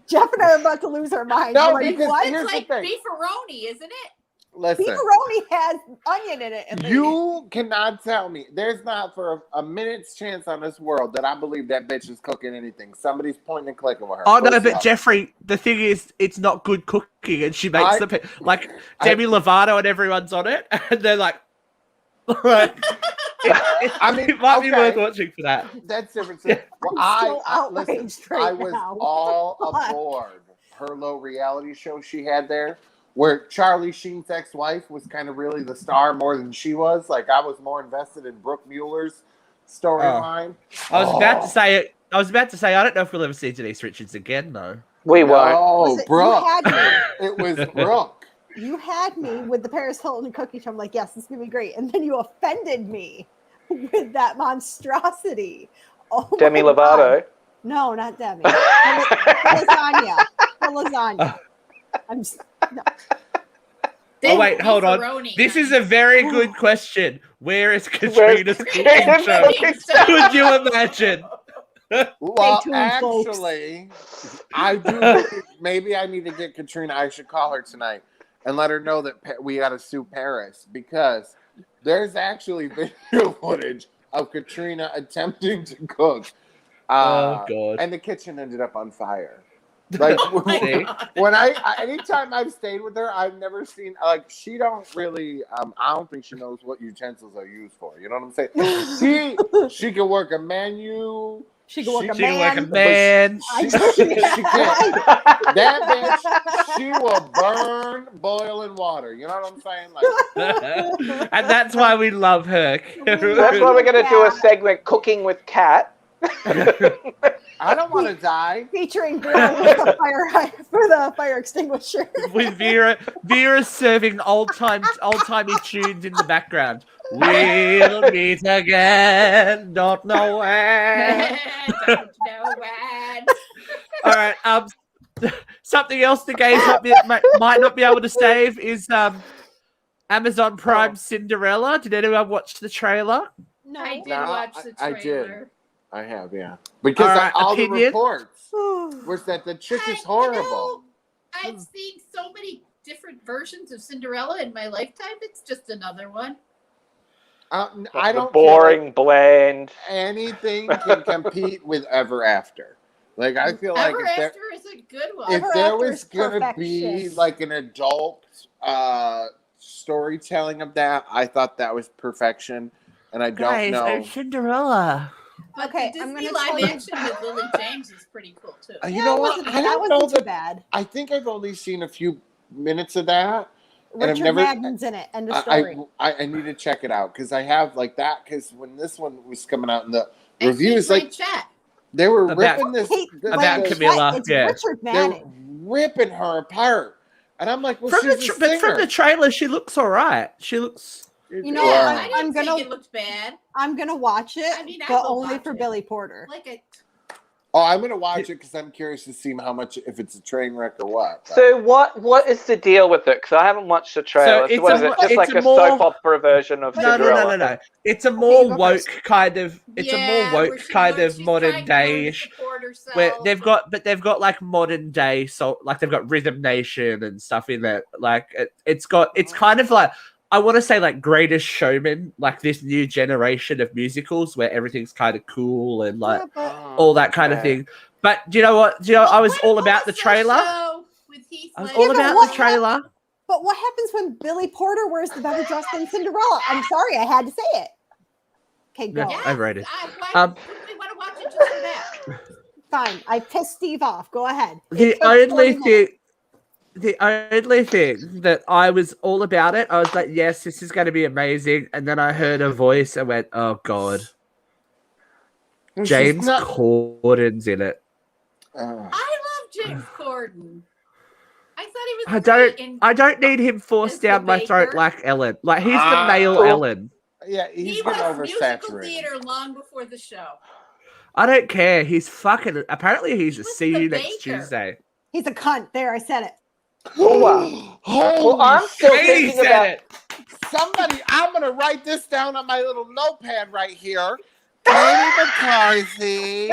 Jeff and I are about to lose our minds. No, We're like, because what? here's It's the like thing. beefaroni, isn't it? Listen, Beefaroni has onion in it. at least. you cannot tell me. There's not for a minute's chance on this world that I believe that bitch is cooking anything. Somebody's pointing and clicking with her. Oh no, Full but stop. Jeffrey, the thing is, it's not good cooking, and she makes I- like Demi Lovato and everyone's on it, and they're like, it I mean, might be okay. worth watching for that. That's different. Yeah. Well, I'm so I listen. outraged right I was now. all What the fuck? aboard her little reality show she had there, where Charlie Sheen's ex-wife was kind of really the star more than she was. Like I was more invested in Brooke Mueller's storyline. I was about to say it. I was about to say I don't know if we'll ever see Denise Richards again, though. We won't. Oh, Listen, Brooke! you had me. It was Brooke. You had me with the Paris Hilton cookie show. I'm like, yes, this is gonna be great. And then you offended me with that monstrosity. Oh my Demi God. Lovato. No, not Demi. The lasagna. The lasagna. I'm s- no. Oh wait, hold on. Beefaroni, This is honey. a very good question. Where is Where's Katrina's cooking Katrina's show? cooking show? Could you imagine? Well, tuned, folks. actually, I do believe maybe I need to get Katrina. I should call her tonight and let her know that we got to sue Paris because there's actually video footage of Katrina attempting to cook. Oh, God. And the kitchen ended up on fire. Like See? when anytime I've stayed with her, I've never seen like she don't really. I don't think she knows what utensils are used for. You know what I'm saying? She can work a menu. She can work a She can work a man. man. She can't. That bitch, she will burn boiling water. You know what I'm saying? Like, And that's why we love her. That's why we're going to do a segment, Cooking with Kat. I don't want to die. Featuring Bill with the for the fire extinguisher. With Vera serving old-timey tunes in the background. We'll meet again, don't know when. Don't know when. All right. Something else the gays might not be able to save is Amazon Prime Cinderella. Did anyone watch the trailer? No. I did No, watch the I did. trailer. I have, yeah. Because All right, all the opinion? reports was that the chick is horrible. I've seen so many different versions of Cinderella in my lifetime. It's just another one. I don't boring blend. anything can compete with Ever After. Like I feel like Ever if there, After is a good one. if Ever there After was is gonna be perfection. like an adult storytelling of that, I thought that was perfection. And I don't know. Cinderella. But Okay, the I'm Disney gonna live tell you- action with Lily James is pretty cool too. You know what? I don't know wasn't too that. bad. I think I've only seen a few minutes of that. And I've Richard never- Madden's in it. End of story. I need to check it out because I have like that because when this one was coming out in the And reviews, keep my like chat. they were About- ripping this. Hey, the- about the- Camilla, It's yeah. Richard They're Madden. ripping her apart, and I'm like, well, But she's a singer. from the trailer, she looks all right. She looks. You know, Yeah. I didn't I'm think gonna it looked bad. I'm gonna watch it, I mean, I but will only watch for it. Billy Porter. Like Oh, I'm gonna watch it because I'm curious to see how much if it's a train wreck or what. But- So what is the deal with it? Because I haven't watched the trailer. So it's what a is it? mo- Just it's like a a more- soap opera version of No. Cinderella? It's a more you go woke first. kind of. It's a more where woke she kind learns of she's modern trying to learn to day-ish. support herself. Where they've got like modern day, so like they've got Rhythm Nation and stuff in there. Like it's kind of like I want to say like Greatest Showman, like this new generation of musicals where everything's kind of cool and like Yeah, but all that kind of thing. But do you know what? I was all about the trailer. I was all but about what the trailer. But what happens when Billy Porter wears the better dress than Cinderella? I'm sorry, I had to say it. Okay, go. Yeah. Overrated. We want to watch it just for that. Fine. I pissed Steve off. Go ahead. The It took only 40 minutes. thing that I was all about it, I was like, yes, this is going to be amazing. And then I heard a voice and went, oh God, It's James just not- Corden's in it. I love James Corden. I thought he was great in I don't need him forced as the down my throat baker. like Ellen. Like he's the male Oh. Ellen. Yeah, he's he getting was musical oversaturated. theater long before the show. I don't care. He's fucking. Apparently, he's a was see the you next baker. Tuesday. He's a cunt. There, I said it. Oh, wow. Well, I'm still Katie thinking said about it. Somebody, I'm gonna write this down on my little notepad right here. Katie McCarthy.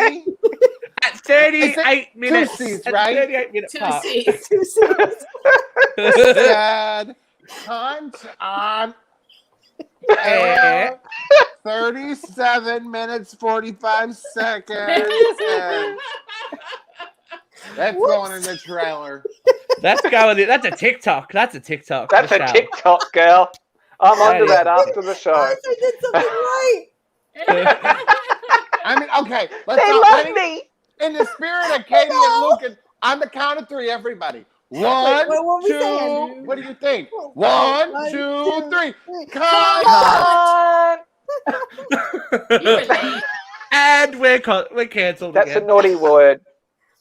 At 38 minutes. Two C's, at right? 38-minute Two part. C's. Too soon. Said cunt on air. 37 minutes 45 seconds. And that's going in the trailer. That's going. That's a TikTok. That's a TikTok. that's a Michelle. TikTok, girl. I'm That onto is- that after the show. I did something right. I mean, okay, let's They not love wait. me. In the spirit of Katie and Luke, on the count of three, everybody. One, Wait, what we two. saying? What do you think? One, One, two, two, three. Come Cut. You were late. And we're cancelled That's a again. naughty word.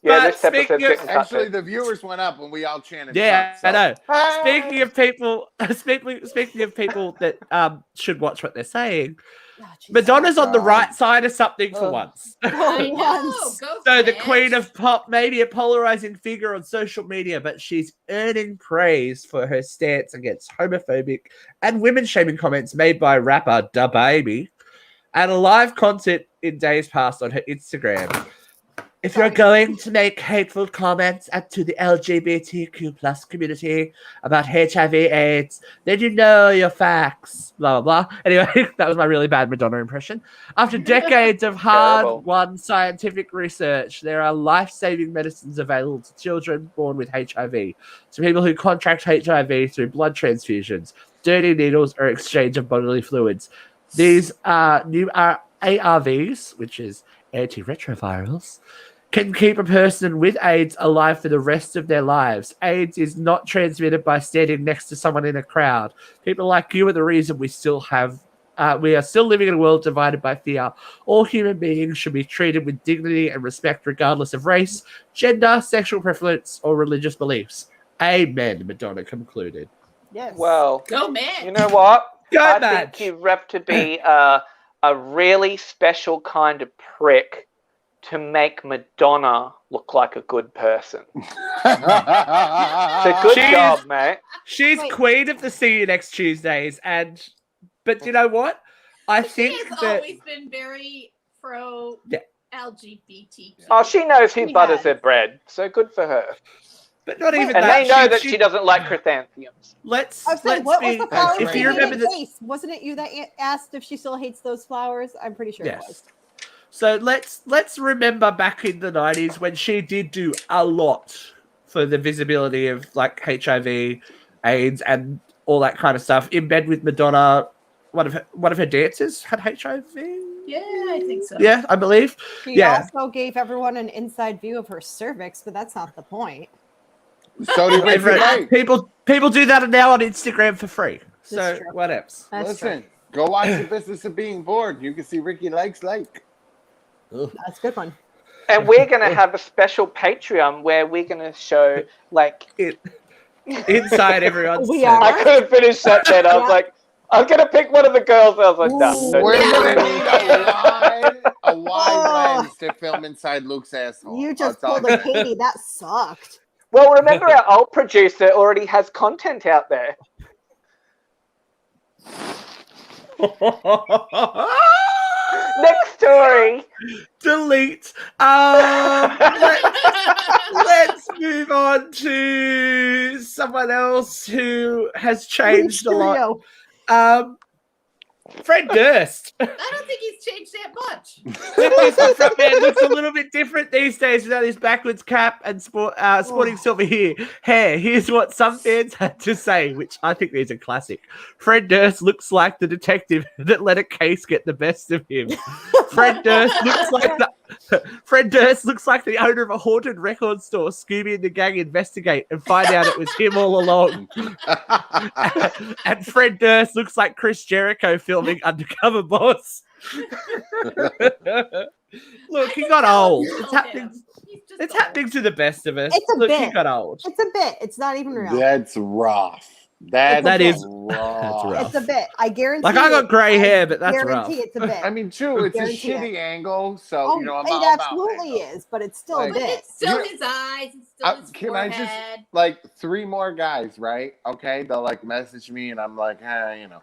Yeah, But this episode's speaking of- getting cut. Actually, the viewers went up when we all chanted. Yeah, cut, I know. so. Speaking of people, speaking of people that should watch what they're saying, Oh, Jesus. Madonna's on the God. right side of something for Oh. once. I know. Once. Go So the Smash. queen of pop, maybe a polarizing figure on social media, but she's earning praise for her stance against homophobic and women-shaming comments made by rapper DaBaby. and a live content in days past on her Instagram. If you're going to make hateful comments to the LGBTQ plus community about HIV/AIDS, then you know your facts. Blah, blah, blah. Anyway, that was my really bad Madonna impression. After decades of hard-won scientific research, there are life-saving medicines available to children born with HIV, to people who contract HIV through blood transfusions, dirty needles, or exchange of bodily fluids. These new ARVs, which is antiretrovirals, can keep a person with AIDS alive for the rest of their lives. AIDS is not transmitted by standing next to someone in a crowd. People like you are the reason we are still living in a world divided by fear. All human beings should be treated with dignity and respect regardless of race, gender, sexual preference, or religious beliefs. Amen, Madonna concluded. Yes. Well, Go, man. you know what? I Madge. think you rep to be a really special kind of prick to make Madonna look like a good person. It's a good job, mate. She's queen of the See You Next Tuesdays, but you know what? I think she has that always been very pro LGBTQ. Oh, she knows who butters her bread, so good for her. But not even And that. they know that she doesn't like chrysanthemums. Let's I was saying, what was the flowers if she you made remember in the case? Wasn't it you that asked if she still hates those flowers? I'm pretty sure it was. So let's remember back in the 90s when she did do a lot for the visibility of like HIV, AIDS, and all that kind of stuff. In bed with Madonna, one of her dancers had HIV. Yeah, I think so. Yeah, I believe. She also gave everyone an inside view of her cervix, but that's not the point. So did Ricky. People do that now on Instagram for free. So true. what else? Listen, go watch The Business of Being Bored. You can see Ricky Lake's Lake. That's a good one. And we're going to have a special Patreon where we're going to show, like... Inside everyone's We are. I couldn't finish that then. I was like, I'm going to pick one of the girls. I was like, no. We're going to need a wide lens to film inside Luke's asshole. You just pulled a Katie. That sucked. Well, remember our old producer already has content out there. Next story. Delete. Let's move on to someone else who has changed a lot. Fred Durst. I don't think he's changed that much. The front man looks a little bit different these days without his backwards cap and sporting silver hair. Here's what some fans had to say, which I think is a classic. Fred Durst looks like the detective that let a case get the best of him. Fred Durst looks like the owner of a haunted record store. Scooby and the gang investigate and find out it was him all along. And Fred Durst looks like Chris Jericho filming Undercover Boss. Look, he got old. It's happening to the best of us. It's a bit. He got old. It's a bit. It's not even real. That's rough. That is rough. It's a bit. I guarantee. Like I got grey hair, but that's rough. It's a bit. I mean, true. It's a shitty angle, so you know I'm all it about absolutely that, is, but it's still a Like, bit. It's still his eyes. It's still his can I forehead. just like 3 more guys, right? Okay, they'll like message me, and I'm like, you know,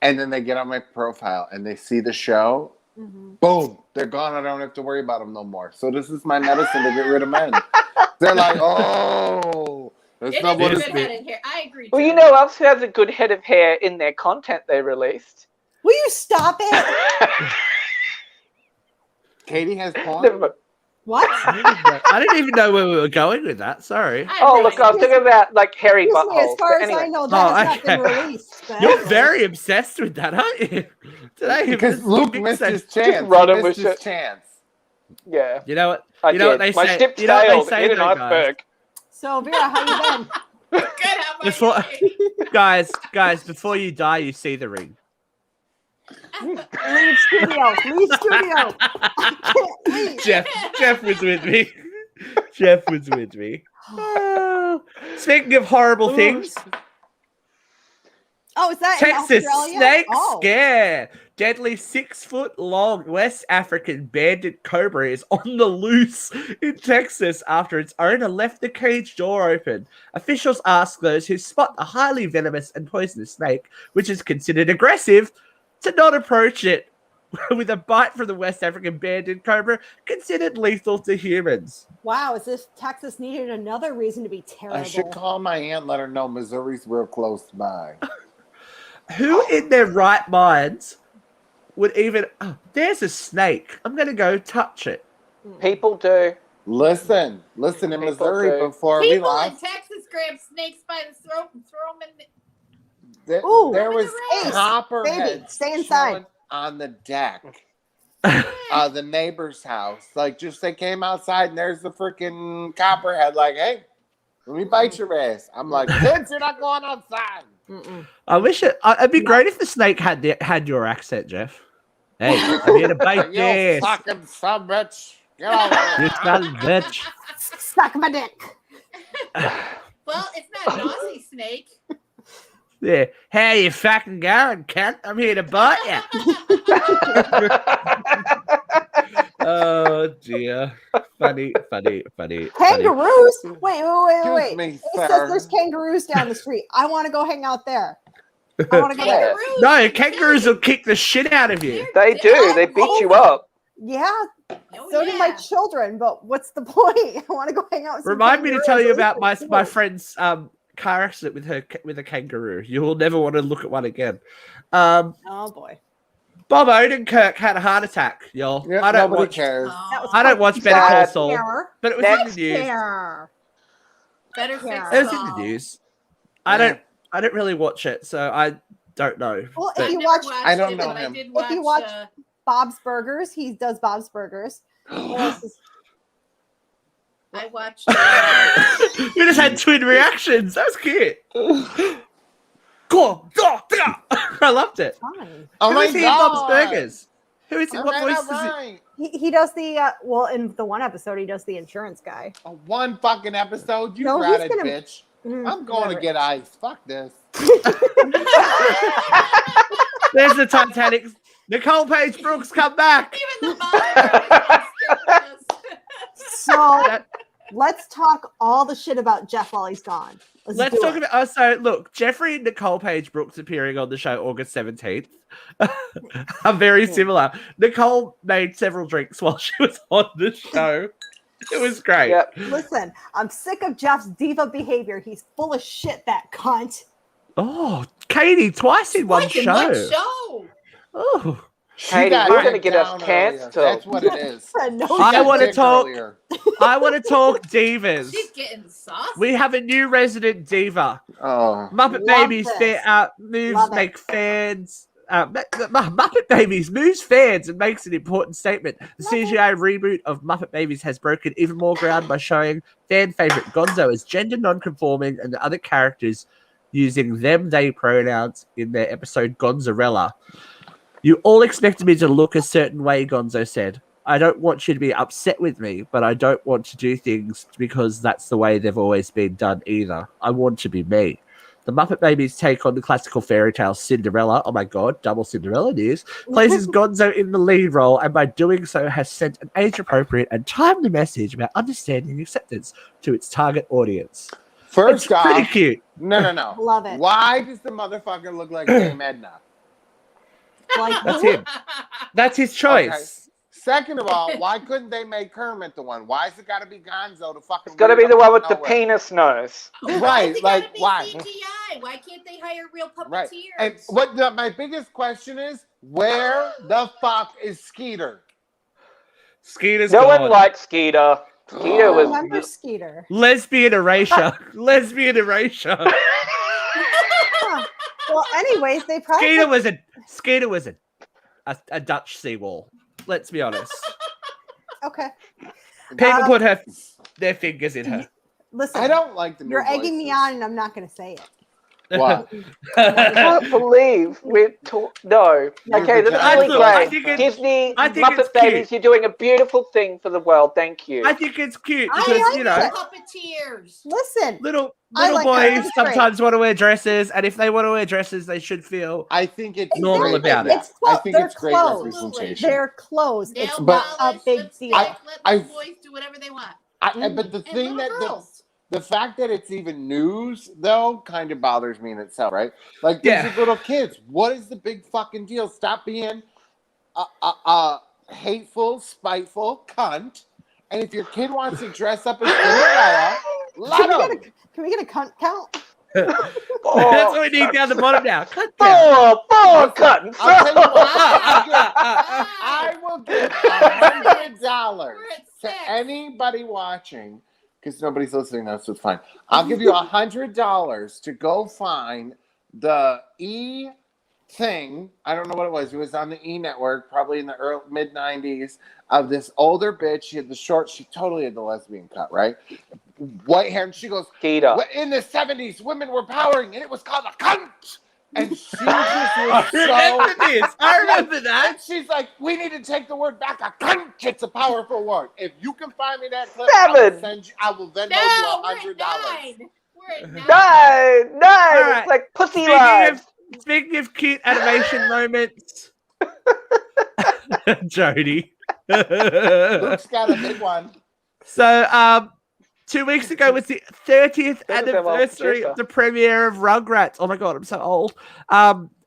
and then they get on my profile and they see the show. Mm-hmm. Boom, they're gone. I don't have to worry about them no more. So this is my medicine to get rid of men. They're like, oh. That's It not is what a it's good head of hair. I agree. Well, you Joe. know who else has a good head of hair in their content they released? Will you stop it? Katie has pawn. What? I didn't even know where we were going with that. Sorry. Oh, look, I was thinking about like hairy Excuse me, buttholes. as far But as I anyway. know, that has not been okay. released. but You're anyway. very obsessed with that, aren't you? Today, Because Luke missed his chance. Just run He him missed with his shit. chance. Yeah. You know what? I You know what did. they My say. ship You know what sailed they say, in an though, guys. iceberg. So Vera, how you been? Good. How about Before, you? guys, before you die, you see the ring. Leave studio. Leave studio. I can't leave. Jeff was with me. Jeff was with me. Speaking of horrible things, Oh, is that Texas in Australia? snake Oh. scare. Deadly 6-foot-long West African banded cobra is on the loose in Texas after its owner left the cage door open. Officials ask those who spot the highly venomous and poisonous snake, which is considered aggressive, to not approach it. with a bite from the West African banded cobra considered lethal to humans. Wow, as if Texas needed another reason to be terrible. I should call my aunt, let her know Missouri's real close by. Who in their right minds would even... Oh, there's a snake. I'm going to go touch it. People do. Listen, in People Missouri do. before we People in lost, Texas grab snakes by the throat and throw them in. Ooh, there was Ace, copperheads baby, stay inside. chilling on the deck. The neighbor's house. Like, just they came outside and there's the freaking copperhead. Like, hey, let me bite your ass. I'm like, kids, you're not going outside. I wish it'd be great if the snake had your accent, Jeff. Hey, I'm here to bite You this. fucking son of a bitch. Get over You here. son of a bitch. Suck my dick. Well, it's not an Aussie snake. Yeah. Hey, you fucking going, cunt? I'm here to bite you. Oh dear. Funny. Kangaroos? Wait. Excuse me, It says sir. there's kangaroos down the street. I want to go hang out there. I want to go there. Kangaroos. No, kangaroos will kick the shit out of you. They do. They beat you up. Yeah, Oh, so do my yeah. children, but what's the point? I want to go hang out with some Remind me to kangaroos. tell you Those about are my cute. friend's car accident with a kangaroo. You will never want to look at one again. Um, Oh boy. Bob Odenkirk had a heart attack, y'all. Yeah, I don't nobody watch. cares. That was I don't watch Better Call sad. Saul, Care. but it was Next. in the news. Care. Better fix Yeah. It was it in the all. news. I don't really watch it, so I don't know. Well, But if you never watch, watched I don't it, know but I him. did If you watch- uh, Bob's Burgers, he does Bob's Burgers. What else is- I watched. We just had twin reactions. That was cute. Cool. I loved it. Fine. Oh Who my is he in Bob's God. Burgers? Who is he? All What right, voice all does he? right. He does the well in the one episode he does the insurance guy. One fucking episode. You No, got he's it, gonna- bitch. Mm, I'm going whatever. to get ice. Fuck this. There's the Titanic. Nicole Page Brooks, come back. Even the mom. So That- let's talk all the shit about Jeff while he's gone. Let's do talk it. about. So look, Jeffrey and Nicole Page Brooks appearing on the show August 17th are very similar. Nicole made several drinks while she was on the show. It was great. Yep. Listen, I'm sick of Jeff's diva behavior. He's full of shit, that cunt. Oh, Katie, twice in one What in show. one show? Oh, Katie, got you're taken gonna get us down earlier. cancelled. That's what it is. No I shit. wanna Kicked talk- earlier. I want to talk divas. She's getting saucy. We have a new resident diva. Oh. Muppet Love Babies this. moves Love it. make fans. Muppet Babies moves fans and makes an important statement. The Love it. CGI reboot of Muppet Babies has broken even more ground by showing fan favorite Gonzo as gender non-conforming and the other characters using them/they pronouns in their episode Gonzarella. You all expected me to look a certain way, Gonzo said. I don't want you to be upset with me, but I don't want to do things because that's the way they've always been done either. I want to be me. The Muppet Babies take on the classical fairy tale Cinderella. Oh my god, double Cinderella news. Places Gonzo in the lead role, and by doing so has sent an age-appropriate and timely message about understanding and acceptance to its target audience. First It's pretty off, cute. no. Love it. Why does the motherfucker look like Dame Edna? Like, That's him. That's his choice. Second of all, why couldn't they make Kermit the one? Why's it got to be Gonzo to fucking? It's got to be the one with the nowhere? penis nose. Right, They like, gotta be why? CGI. Why can't they hire real puppeteers? Right. And my biggest question is, where the fuck is Skeeter? Skeeter's No gone. one likes Skeeter. Skeeter I was. remember Skeeter. Lesbian erasure. Lesbian erasure. Huh. Well, anyways, they probably Skeeter was a Dutch seawall. Let's be honest. okay. People put their fingers in her. Listen, I don't like the new you're egging me voices. on, and I'm not going to say it. What? I can't believe we're no. Okay, that's I really think- I great. think it- Disney, I think it's Muppet Babies, cute. you're doing a beautiful thing for the world. Thank you. I think it's cute I because like you know it. Puppeteers. Listen, little I like that. boys That's great. sometimes want to wear dresses, and if they want to wear dresses, they should feel I think it's Normal great. about it. It's clo- I think they're it's great clothes. representation. They're clothes. Nail It's But- not a polish, big lipstick, deal. let I- the boys do whatever they want. But the And thing little that girls. the fact that it's even news though kind of bothers me in itself, right? Like these Yeah. are little kids. What is the big fucking deal? Stop being a hateful, spiteful cunt. And if your kid wants to dress up as Cinderella, let him. Can we get a cunt count? That's what we need down the bottom now. Cut down. Four cutting. I'll tell you what, Wow. I will give $100 We're at to 6. anybody watching, because nobody's listening now, so it's fine. I'll give you $100 to go find the E thing. I don't know what it was. It was on the E network, probably in the mid 90s, of this older bitch. She had the short. She totally had the lesbian cut, right? White hair, and she goes, Skeeter. in the 70s, women were powering, and it was called a cunt. And she just was so... I remember that. And she's like, we need to take the word back. A cunt, it's a powerful word. If you can find me that clip, I will Venmo you $100. We're at 9. No, right. it's like pussy love. Speaking of cute animation moments, Jody. Luke's got a big one. So, 2 weeks ago was the 30th That was our anniversary of the premiere of Rugrats. Oh my god, I'm so old.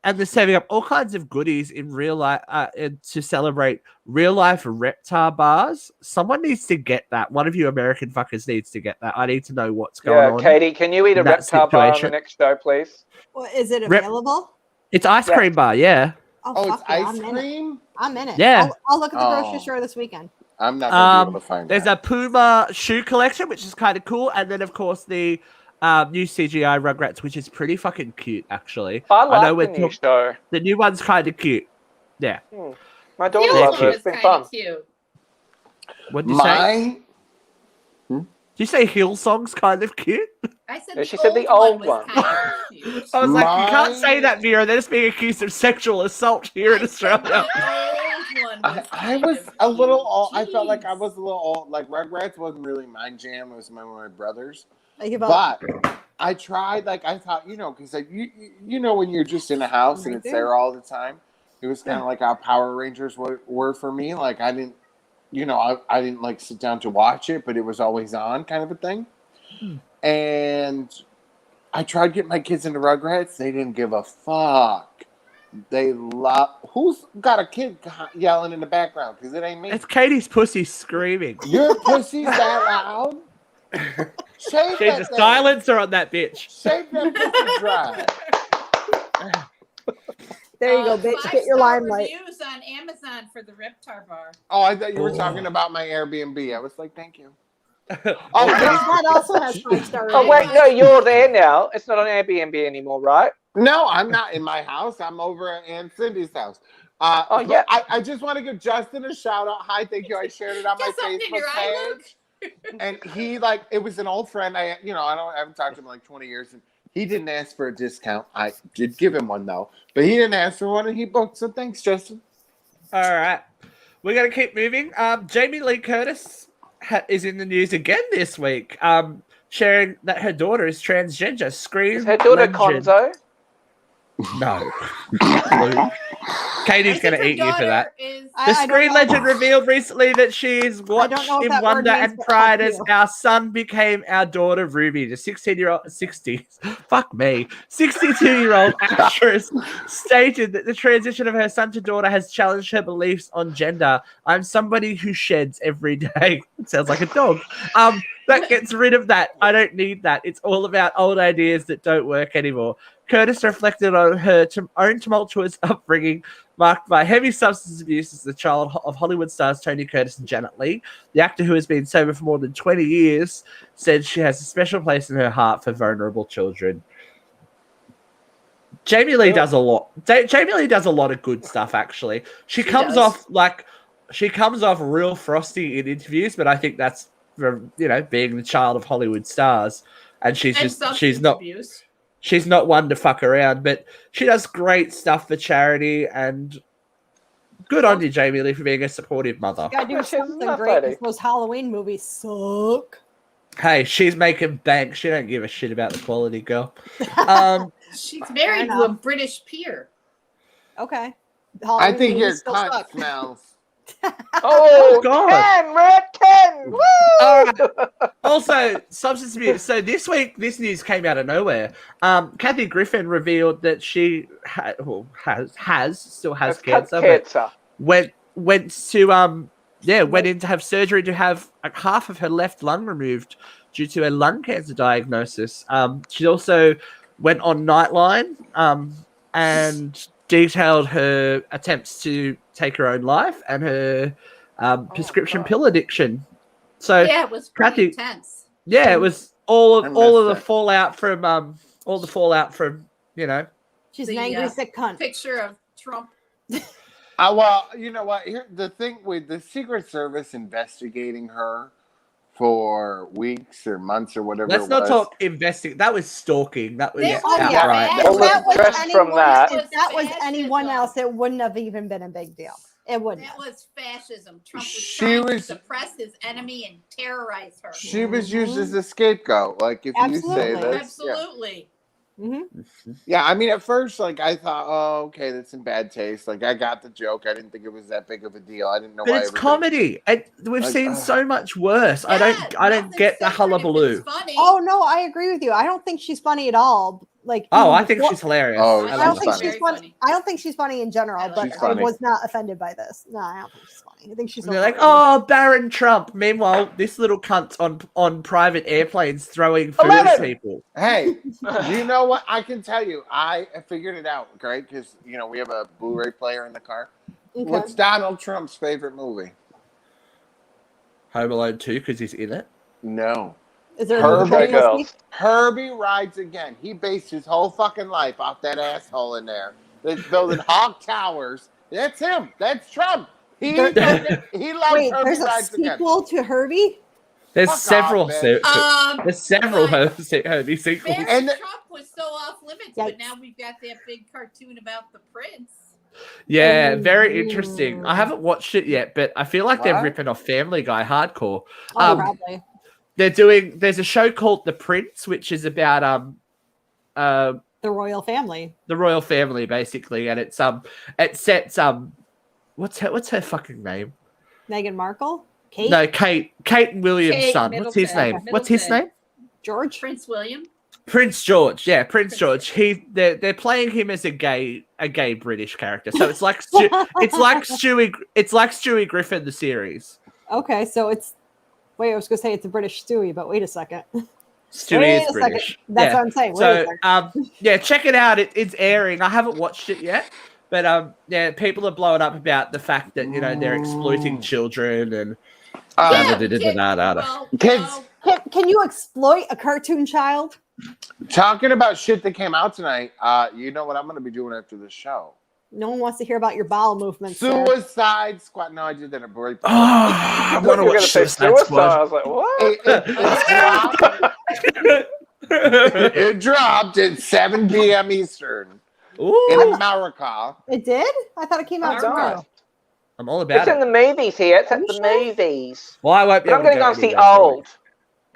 And they're saving up all kinds of goodies in real life to celebrate real life Reptar bars. Someone needs to get that. One of you American fuckers needs to get that. I need to know what's going on. Katie, can you eat a Reptar bar on the next show, please? Well, is it available? It's ice cream bar, yeah. Oh, it's fuck yeah, ice cream? I'm in it. Yeah. I'll look at the grocery store this weekend. I'm not going to be able to find There's that. a Puma shoe collection, which is kind of cool. And then, of course, the new CGI Rugrats, which is pretty fucking cute, actually. I like know the new show. The new one's kind of cute. Yeah. My daughter The loves old one it. was It's been kinda fun. cute. What did you say? Did you say Hillsong's kind of cute? I said No, she said the old one. was kind of cute. I was like, you can't My- say that, Vera. They're just being accused of sexual assault here in I said Australia. the old one I kind was of a little cute. old. I felt like I Jeez. was a little old. Like Rugrats wasn't really my jam. It was one of my brothers. I give up. But I tried. Like I thought, because like you know when you're just in a house and Right it's there. there all the time. It was kind of like how Power Rangers were for me. Like I didn't, I didn't like sit down to watch it, but it was always on, kind of a thing. And I tried getting my kids into Rugrats. They didn't give a fuck. They love. Who's got a kid yelling in the background? Because it ain't me. It's Katie's pussy screaming. Your pussy's that loud. Shave She's that a thing. silencer on that bitch. Shave that pussy dry. There you go, bitch. Get your 5-star limelight. reviews on Amazon for the Reptar bar. Oh, I thought you were Oh. talking about my Airbnb. I was like, thank you. Oh, That also has 5-star Oh, ratings. wait, no, you're there now. It's not on Airbnb anymore, right? No, I'm not in my house. I'm over at Aunt Cindy's house. Oh, but yeah. I just want to give Justin a shout out. Hi, thank you. I shared it on my Just something in your Facebook eye, page. And he it was an old friend. I haven't talked to him in like 20 years. And he didn't ask for a discount. I did give him one though, but he didn't ask for one and he booked. So thanks, Justin. All right. We're going to keep moving. Jamie Lee Curtis is in the news again this week, sharing that her daughter is transgender. Is her daughter legend. Conzo? No. Katie's going to eat you for that. The I don't Screen know. Legend revealed recently that she's watched know what in that word wonder means, and but pride fuck as you. our son became our daughter Ruby. The 62-year-old actress stated that the transition of her son to daughter has challenged her beliefs on gender. I'm somebody who sheds every day. It sounds like a dog. That gets rid of that. I don't need that. It's all about old ideas that don't work anymore. Curtis reflected on her own tumultuous upbringing, marked by heavy substance abuse as the child of Hollywood stars Tony Curtis and Janet Leigh. The actor, who has been sober for more than 20 years, said she has a special place in her heart for vulnerable children. Jamie Lee does a lot. Jamie Lee does a lot of good stuff, actually. She comes off real frosty in interviews, but I think that's from, being the child of Hollywood stars. And she's not abuse. She's not one to fuck around, but she does great stuff for charity, and good on you, Jamie Lee, for being a supportive mother. Gotta do She's something not great funny. because those Halloween movies suck. Hey, she's making bank. She don't give a shit about the quality, girl. She's married to a British peer. Okay. I Halloween think your movies still cunt suck. smells. Oh, God. 10, we're at 10. Woo! All right. Also, substance abuse. So this week, this news came out of nowhere. Kathy Griffin revealed that she still has cancer. Cancer. went in to have surgery to have half of her left lung removed due to a lung cancer diagnosis. She also went on Nightline and detailed her attempts to take her own life and her prescription pill addiction. So Yeah, it was pretty Kathy, intense. yeah, it was all of the it. fallout from She's an The, angry, sick cunt. Picture of Trump. Well, you know what? Here, the thing with the Secret Service investigating her for weeks or months or whatever. Let's it not was. talk investing. That was stalking. That was Yeah, outright. yeah. Well, If that was dressed from anyone, that. if that was anyone Fascism. else, it wouldn't have even been a big deal. It wouldn't. That was fascism. Trump was She trying was- to suppress his enemy and terrorize her. She was used as a scapegoat. Like if you say Absolutely. this, Absolutely. yeah. I mean, at first, like I thought, oh, okay, that's in bad taste. Like I got the joke. I didn't think it was that big of a deal. I didn't know But why. it's everybody- comedy, and we've Like, seen so much worse. I Yeah, don't nothing's get the sacred if hullabaloo. it's funny. Oh no, I agree with you. I don't think she's funny at all. Like, Oh, even I think before- she's hilarious. Oh, I she's don't think funny. she's funny. I don't think she's funny in general, I like but her. I was not offended by this. No, I don't think she's funny. I think she's. And they're like, oh, Baron Trump. Meanwhile, this little cunt's on private airplanes throwing food at 11. people. Hey, you know what? I can tell you, I figured it out, right? Because we have a Blu-ray player in the car. Okay. What's Donald Trump's favorite movie? Home Alone 2 because he's in it. No. Is there a Herbie movie that you Girls. Herbie Rides Again. He based his whole fucking life off that asshole in there that's building Hawk Towers. That's him. That's Trump. He There- loves Wait, Herbie there's a Rides Again. sequel to Herbie? There's Fuck several. off, bitch. There's several but Herbie sequels. Baron And the- Trump was so off limits, Yikes. but now we've got that big cartoon about the prince. Yeah, very interesting. I haven't watched it yet, but I feel like they're What? ripping off Family Guy hardcore. Oh, probably. There's a show called The Prince, which is about The royal family. the royal family basically, and it sets what's her fucking name? Meghan Markle? Kate? No, Kate and William's Kate son. What's his Middleton. name? What's his name? George? Prince William. Prince George. Yeah, Prince George. They're playing him as a gay British character. So it's like Stewie Griffin the series. Okay, so it's. Wait, I was going to say it's a British Stewie, but wait a second. Stewie Wait is a British. second. That's Yeah. what I'm saying. Wait a So second. yeah, check it out. It's airing. I haven't watched it yet, but yeah, people are blowing up about the fact that they're exploiting children and Yeah, da-da-da-da-da-da. Kids. Can you exploit a cartoon child? Talking about shit that came out tonight, you know what I'm going to be doing after the show? No one wants to hear about your bowel movements. sir. Suicide Squad. No, I did that at break. Oh, I I want to you were watch going to say Suicide suicide. Squad. I was like, what? It dropped at 7 p.m. Eastern in Ooh, America. It did? I thought it came out Oh, tomorrow. God. I'm all about It's in it. the movies here. It's Are at you the sure? movies. Well, I won't be But I'm able to going to go go see anywhere for Old.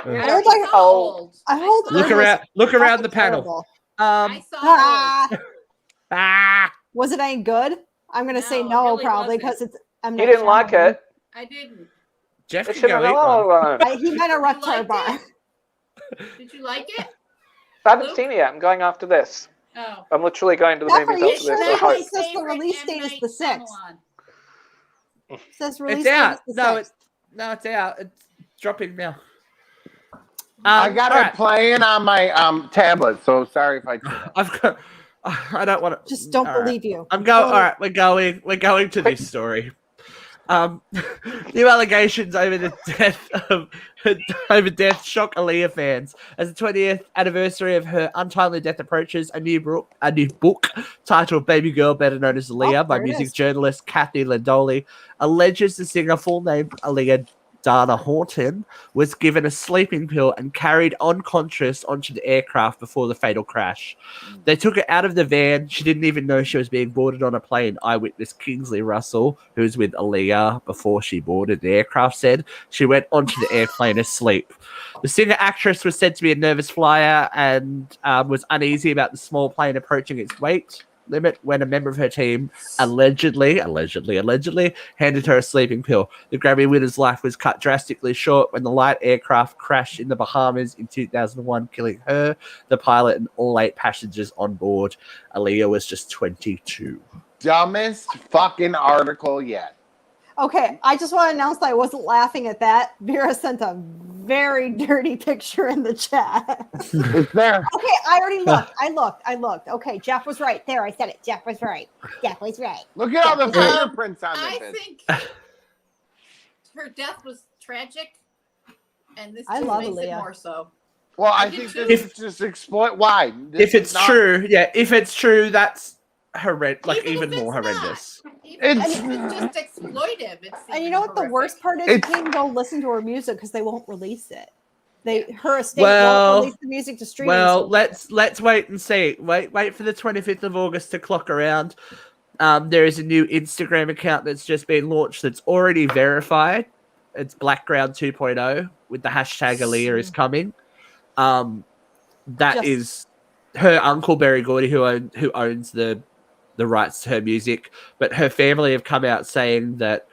Yeah, I was I like, saw old. I hold saw Look it. around. Look around the Fucking panel. terrible. I saw Ah, Ah, was it any good? I'm going to say No, it no, really probably, wasn't. because it's. M. You Night didn't like Shyamalan. it? I didn't. Jeff It's can in go eat another one. one. He meant a You reptile liked bar. it? Did you like it? I haven't Luke? seen it yet. I'm going after this. Oh. I'm literally going to the Pepper, movies you after this. sure? I hope. It says the release date is the 6th. It says release It's date out. is the No, 6th. it's out. It's dropping now. I got alright. it playing on my tablet, so sorry if I. I've got. I don't want to. Just don't All right. believe you. I'm going. Don't- All right, we're going to this story. New allegations over the death shock Aaliyah fans as the 20th anniversary of her untimely death approaches. A new book titled "Baby Girl," better known as Aaliyah, by there it music is. journalist Kathy Landoli, alleges the singer, full name Aaliyah Dana Horton, was given a sleeping pill and carried unconscious onto the aircraft before the fatal crash. They took her out of the van. She didn't even know she was being boarded on a plane. Eyewitness Kingsley Russell, who was with Aaliyah before she boarded the aircraft, said she went onto the airplane asleep. The singer-actress was said to be a nervous flyer and was uneasy about the small plane approaching its weight limit when a member of her team allegedly handed her a sleeping pill. The Grammy winner's life was cut drastically short when the light aircraft crashed in the Bahamas in 2001, killing her, the pilot, and all 8 passengers on board. Aaliyah was just 22. dumbest fucking article yet. Okay, I just want to announce that I wasn't laughing at that. Vera sent a very dirty picture in the chat. It's there. Okay, I already looked. I looked. Okay, Jeff was right. There, I said it. Jeff was right. Jeff was right. Look at all the Um, fingerprints on I it. think her death was tragic, and this I just love makes it Aaliyah. more so. Well, I I do think too. this is just exploit. Why? If it's true, if it's true, that's horrendous. Like Even even if more it's not. horrendous. Even It's- if it's just exploitive. It's And you know what the horrific. worst part is? It's- You can't go listen to her music because they won't release it. Her estate Well- won't release the music to streaming. Well, services. let's wait and see. Wait for the 25th of August to clock around. There is a new Instagram account that's just been launched that's already verified. It's Blackground 2.0 with the hashtag Aaliyah is coming. That Just- is her uncle Berry Gordy who owns the rights to her music, but her family have come out saying that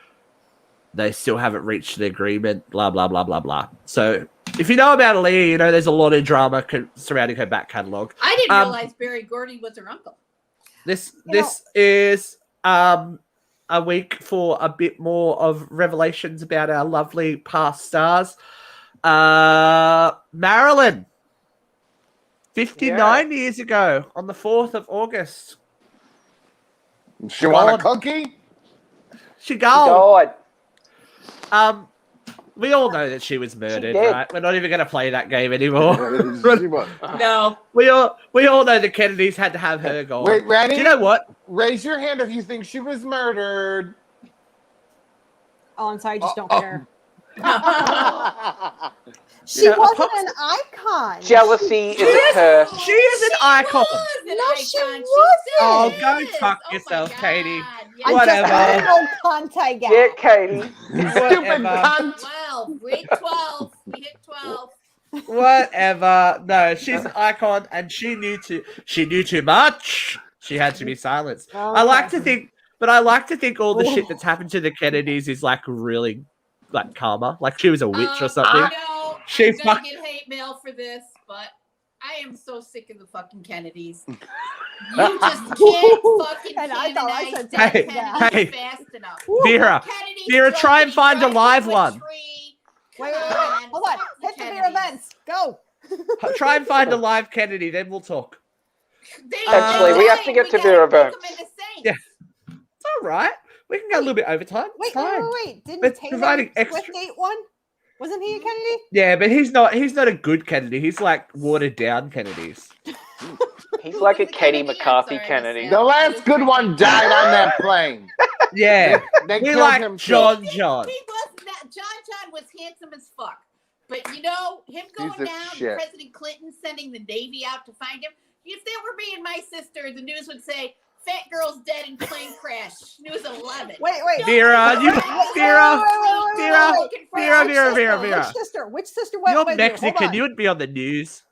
they still haven't reached an agreement. Blah blah blah blah blah. So if you know about Aaliyah, you know there's a lot of drama surrounding her back catalogue. I didn't realize Barry Gordy was her uncle. This is a week for a bit more of revelations about our lovely past stars. Marilyn, 59 years ago on the 4th of August. She want a God. cookie? She gone. God. We all know that she was murdered, did. right? We're not even going to play that game anymore. She was. No. we all know the Kennedys had to have her gone. Wait, ready? Do you know what? Raise your hand if you think she was murdered. Oh, I'm sorry, I just don't Oh. care. That's She Yeah, wasn't Apox- an icon. Jealousy is a curse. She is an icon. Was No, an she icon. wasn't. Oh, She go is. fuck Oh my yourself, God. Katie. Yes. I'm Whatever. just an old cunt I get. Yeah, Katie. Stupid Whatever. cunt. 12. We hit 12. We hit 12. Whatever. No, she's an icon, and she knew too much. She had to be silenced. I like to think all the shit that's happened to the Kennedys is like really like karma. Like she was a witch or something. I know She I'm gonna fuck- get hate mail for this, but I am so sick of the fucking Kennedys. You just can't fucking And I thought I canonize said dead Hey, Kennedys hey. fast enough. Vera, Kennedys Vera, don't try and be find a dragged live to a one. tree. Wait. Come on, Hold on. fuck the Hit the Vera Kennedys. vents. Go. Try and find a live Kennedy, then we'll talk. Actually, we have to get to Vera Vance. Yeah. It's all right. We can go a little bit overtime. Wait, It's fine. wait. Didn't It's Taylor providing Swift extra- date one? Wasn't he a Kennedy? Yeah, but he's not a good Kennedy. He's like watered down Kennedys. He's Who like a was the Katie Kennedy? I'm McCarthy sorry, Kennedy. Miss The Sam. last good one died on that plane. Yeah. They We killed like him too. John. He wasn't that. John was handsome as fuck. But you know, him going Piece of down, shit. President Clinton sending the Navy out to find him. If that were me and my sister, the news would say, "Fat girl's dead in plane crash." News 11. Wait. Vera, you- Vera, Vera, Which Vera. sister? Which sister went You're with you? Hold Mexican. on. You would be on the news.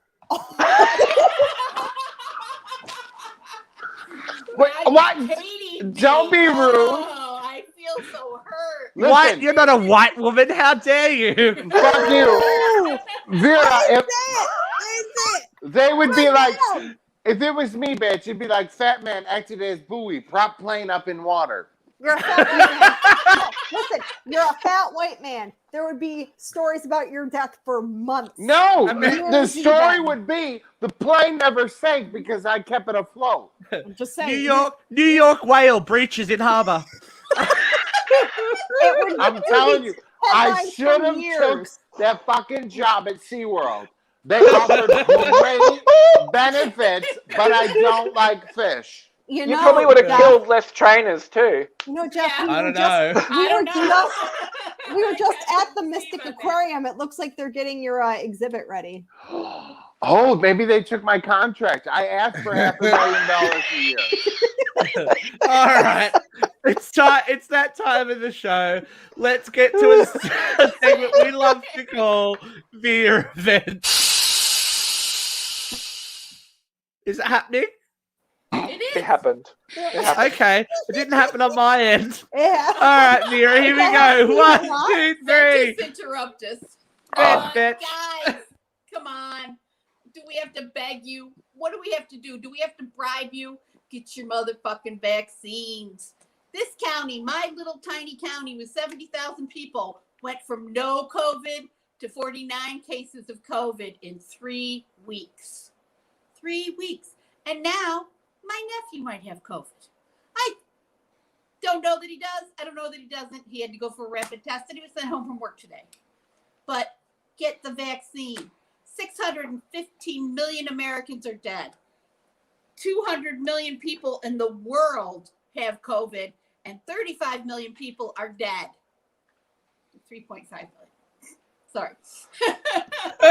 Wait, what? Katie, Don't be rude. Oh, I feel so hurt. Listen, What? You're not a white woman. How dare you? fuck you. Vera, if That's it. they would be like, down. if it was me, bitch, it'd be like, fat man acted as buoy, prop plane up in water. You're a fat white man. No, listen, you're a fat white man. There would be stories about your death for months. No, I mean- the story would be the plane never sank because I kept it afloat. I'm just saying. New York whale breaches in harbor. It would I'm be telling you, I headlines should for have took years. that fucking job at SeaWorld. They offered great benefits, but I don't like fish. You You know, probably would have Jeff, killed less trainers too. You know, Jeff, Yeah. we I were don't just- know. We I were don't know. we were just I at the can't Mystic conceive of it. Aquarium. It looks like they're getting your exhibit ready. Oh, maybe they took my contract. I asked for $500,000 a year. All right. It's time. It's that time of the show. Let's get to a segment we love to call Vera Event. Is it happening? It is. It happened. It happened. Okay. It didn't happen on my end. Yeah. All right, Vera. Here we go. 1, 2, 3. Just interrupt us. Vent, bitch. Guys, come on. Do we have to beg you? What do we have to do? Do we have to bribe you? get your motherfucking vaccines. This county, my little tiny county with 70,000 people, went from no COVID to 49 cases of COVID in 3 weeks. 3 weeks. And now my nephew might have COVID. I don't know that he does. I don't know that he doesn't. He had to go for a rapid test and he was sent home from work today. But get the vaccine. 615 million Americans are dead. 200 million people in the world have COVID and 35 million people are dead. 3.5 million. Sorry. Come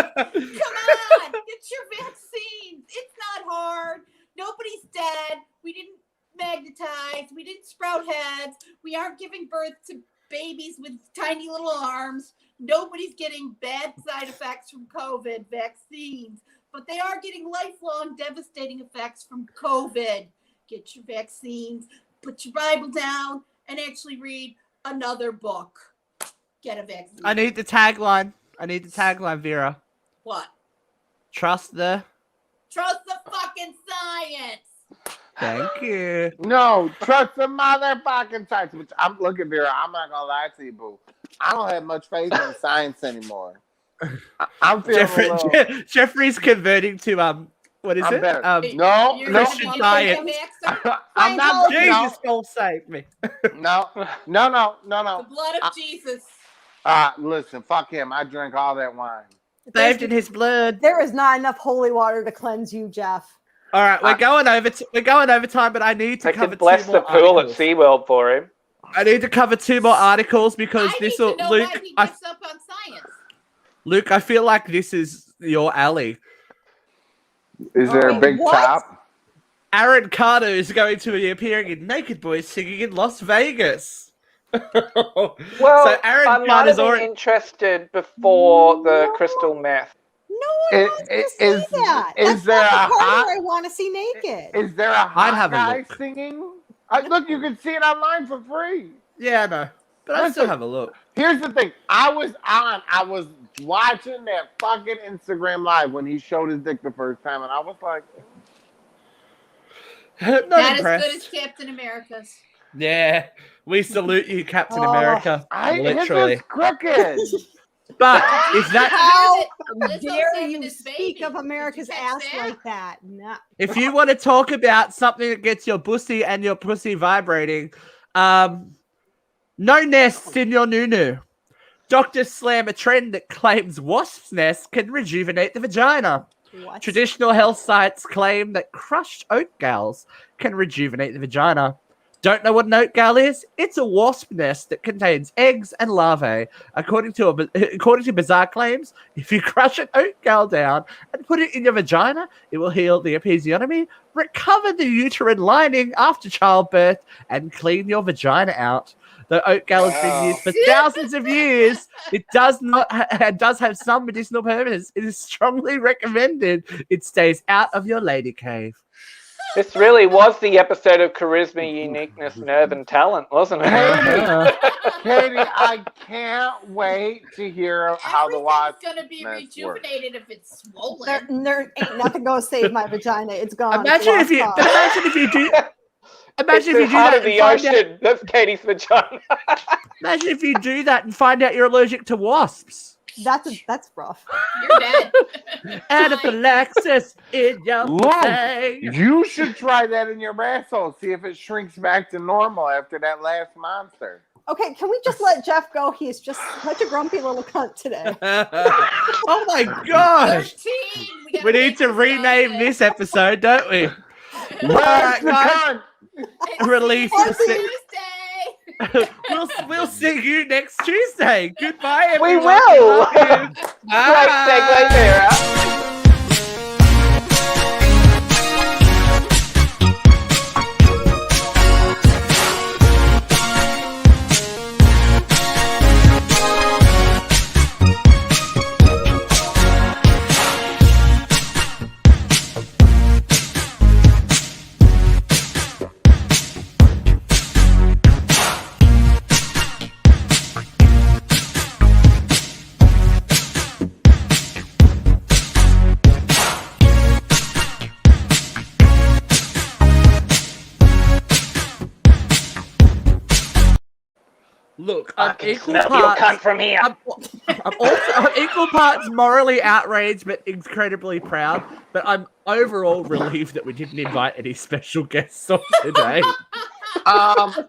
on, get your vaccines. It's not hard. Nobody's dead. We didn't magnetize. We didn't sprout heads. We aren't giving birth to babies with tiny little arms. Nobody's getting bad side effects from COVID vaccines, but they are getting lifelong devastating effects from COVID. Get your vaccines, put your Bible down, and actually read another book. Get a vaccine. I need the tagline. Vera. What? Trust the fucking science. Thank you. No, trust the motherfucking science. Which look at Vera. I'm not gonna lie to you, boo. I don't have much faith in science anymore. I'm feeling Jeffrey's converting to what is it? No, Christian Science. I'm not. Jesus will save me. No. The blood of Jesus. Listen, fuck him. I drank all that wine. Saved in his blood. There is not enough holy water to cleanse you, Jeff. All right, we're going over time, but I need to cover bless two more the pool articles. at SeaWorld for him. I need to cover 2 more articles because this will Luke. Why he gives up on science. Luke, I feel like this is your alley. Is there a big what? top? Aaron Carter is going to be appearing in Naked Boys singing in Las Vegas. Well, so Aaron I might have Carter's been already interested before the crystal meth. No one wants to see that. Is That's there not a the part hot? where I want to see naked. Is there a hot have a guy look. singing? Look, you can see it online for free. Yeah, I know. But I still have a look. Here's the thing. I was watching that fucking Instagram live when he showed his dick the first time, and I was like, Not Not impressed. as good as Captain America's. Yeah, we salute you, Captain America. Literally. his is crooked. But if that, How Let's dare also you this speak baby. of America's Did you catch ass that? like that? No. if you want to talk about something that gets your pussy and your pussy vibrating, no nests in your nunu. Doctors slam a trend that claims wasp's nests can rejuvenate the vagina. What? Traditional health sites claim that crushed oat gals can rejuvenate the vagina. Don't know what an oat gal is? It's a wasp nest that contains eggs and larvae. According to bizarre claims, if you crush an oat gal down and put it in your vagina, it will heal the episiotomy, recover the uterine lining after childbirth, and clean your vagina out. The oat gal has been used for thousands of years. It does have some medicinal purposes. It is strongly recommended it stays out of your lady cave. This really was the episode of Charisma, Uniqueness, Nerve, and Talent, wasn't it? Katie, I can't wait to hear how the wasp going to be nest works. rejuvenated if it's swollen. There ain't nothing gonna save my vagina. It's gone. Imagine if you do. Imagine if you do Heart that of and the find out. ocean. That's Katie's vagina. Imagine if you do that and find out you're allergic to wasps. That's rough. You're dead. Anaphylaxis in your Look, pussy. you should try that in your asshole. See if it shrinks back to normal after that last monster. Okay, can we just let Jeff go? He's just such a grumpy little cunt today. Oh my gosh. 13. We need to rename this episode, don't we? Where's the guys. cunt? Release Or the see- Tuesday. we'll see you next Tuesday. Goodbye, We everyone. will. Love you. Great segue, Vera. Look, I I'm can equal smell your parts. cunt from here. I'm equal parts morally outraged, but incredibly proud. But I'm overall relieved that we didn't invite any special guests on today.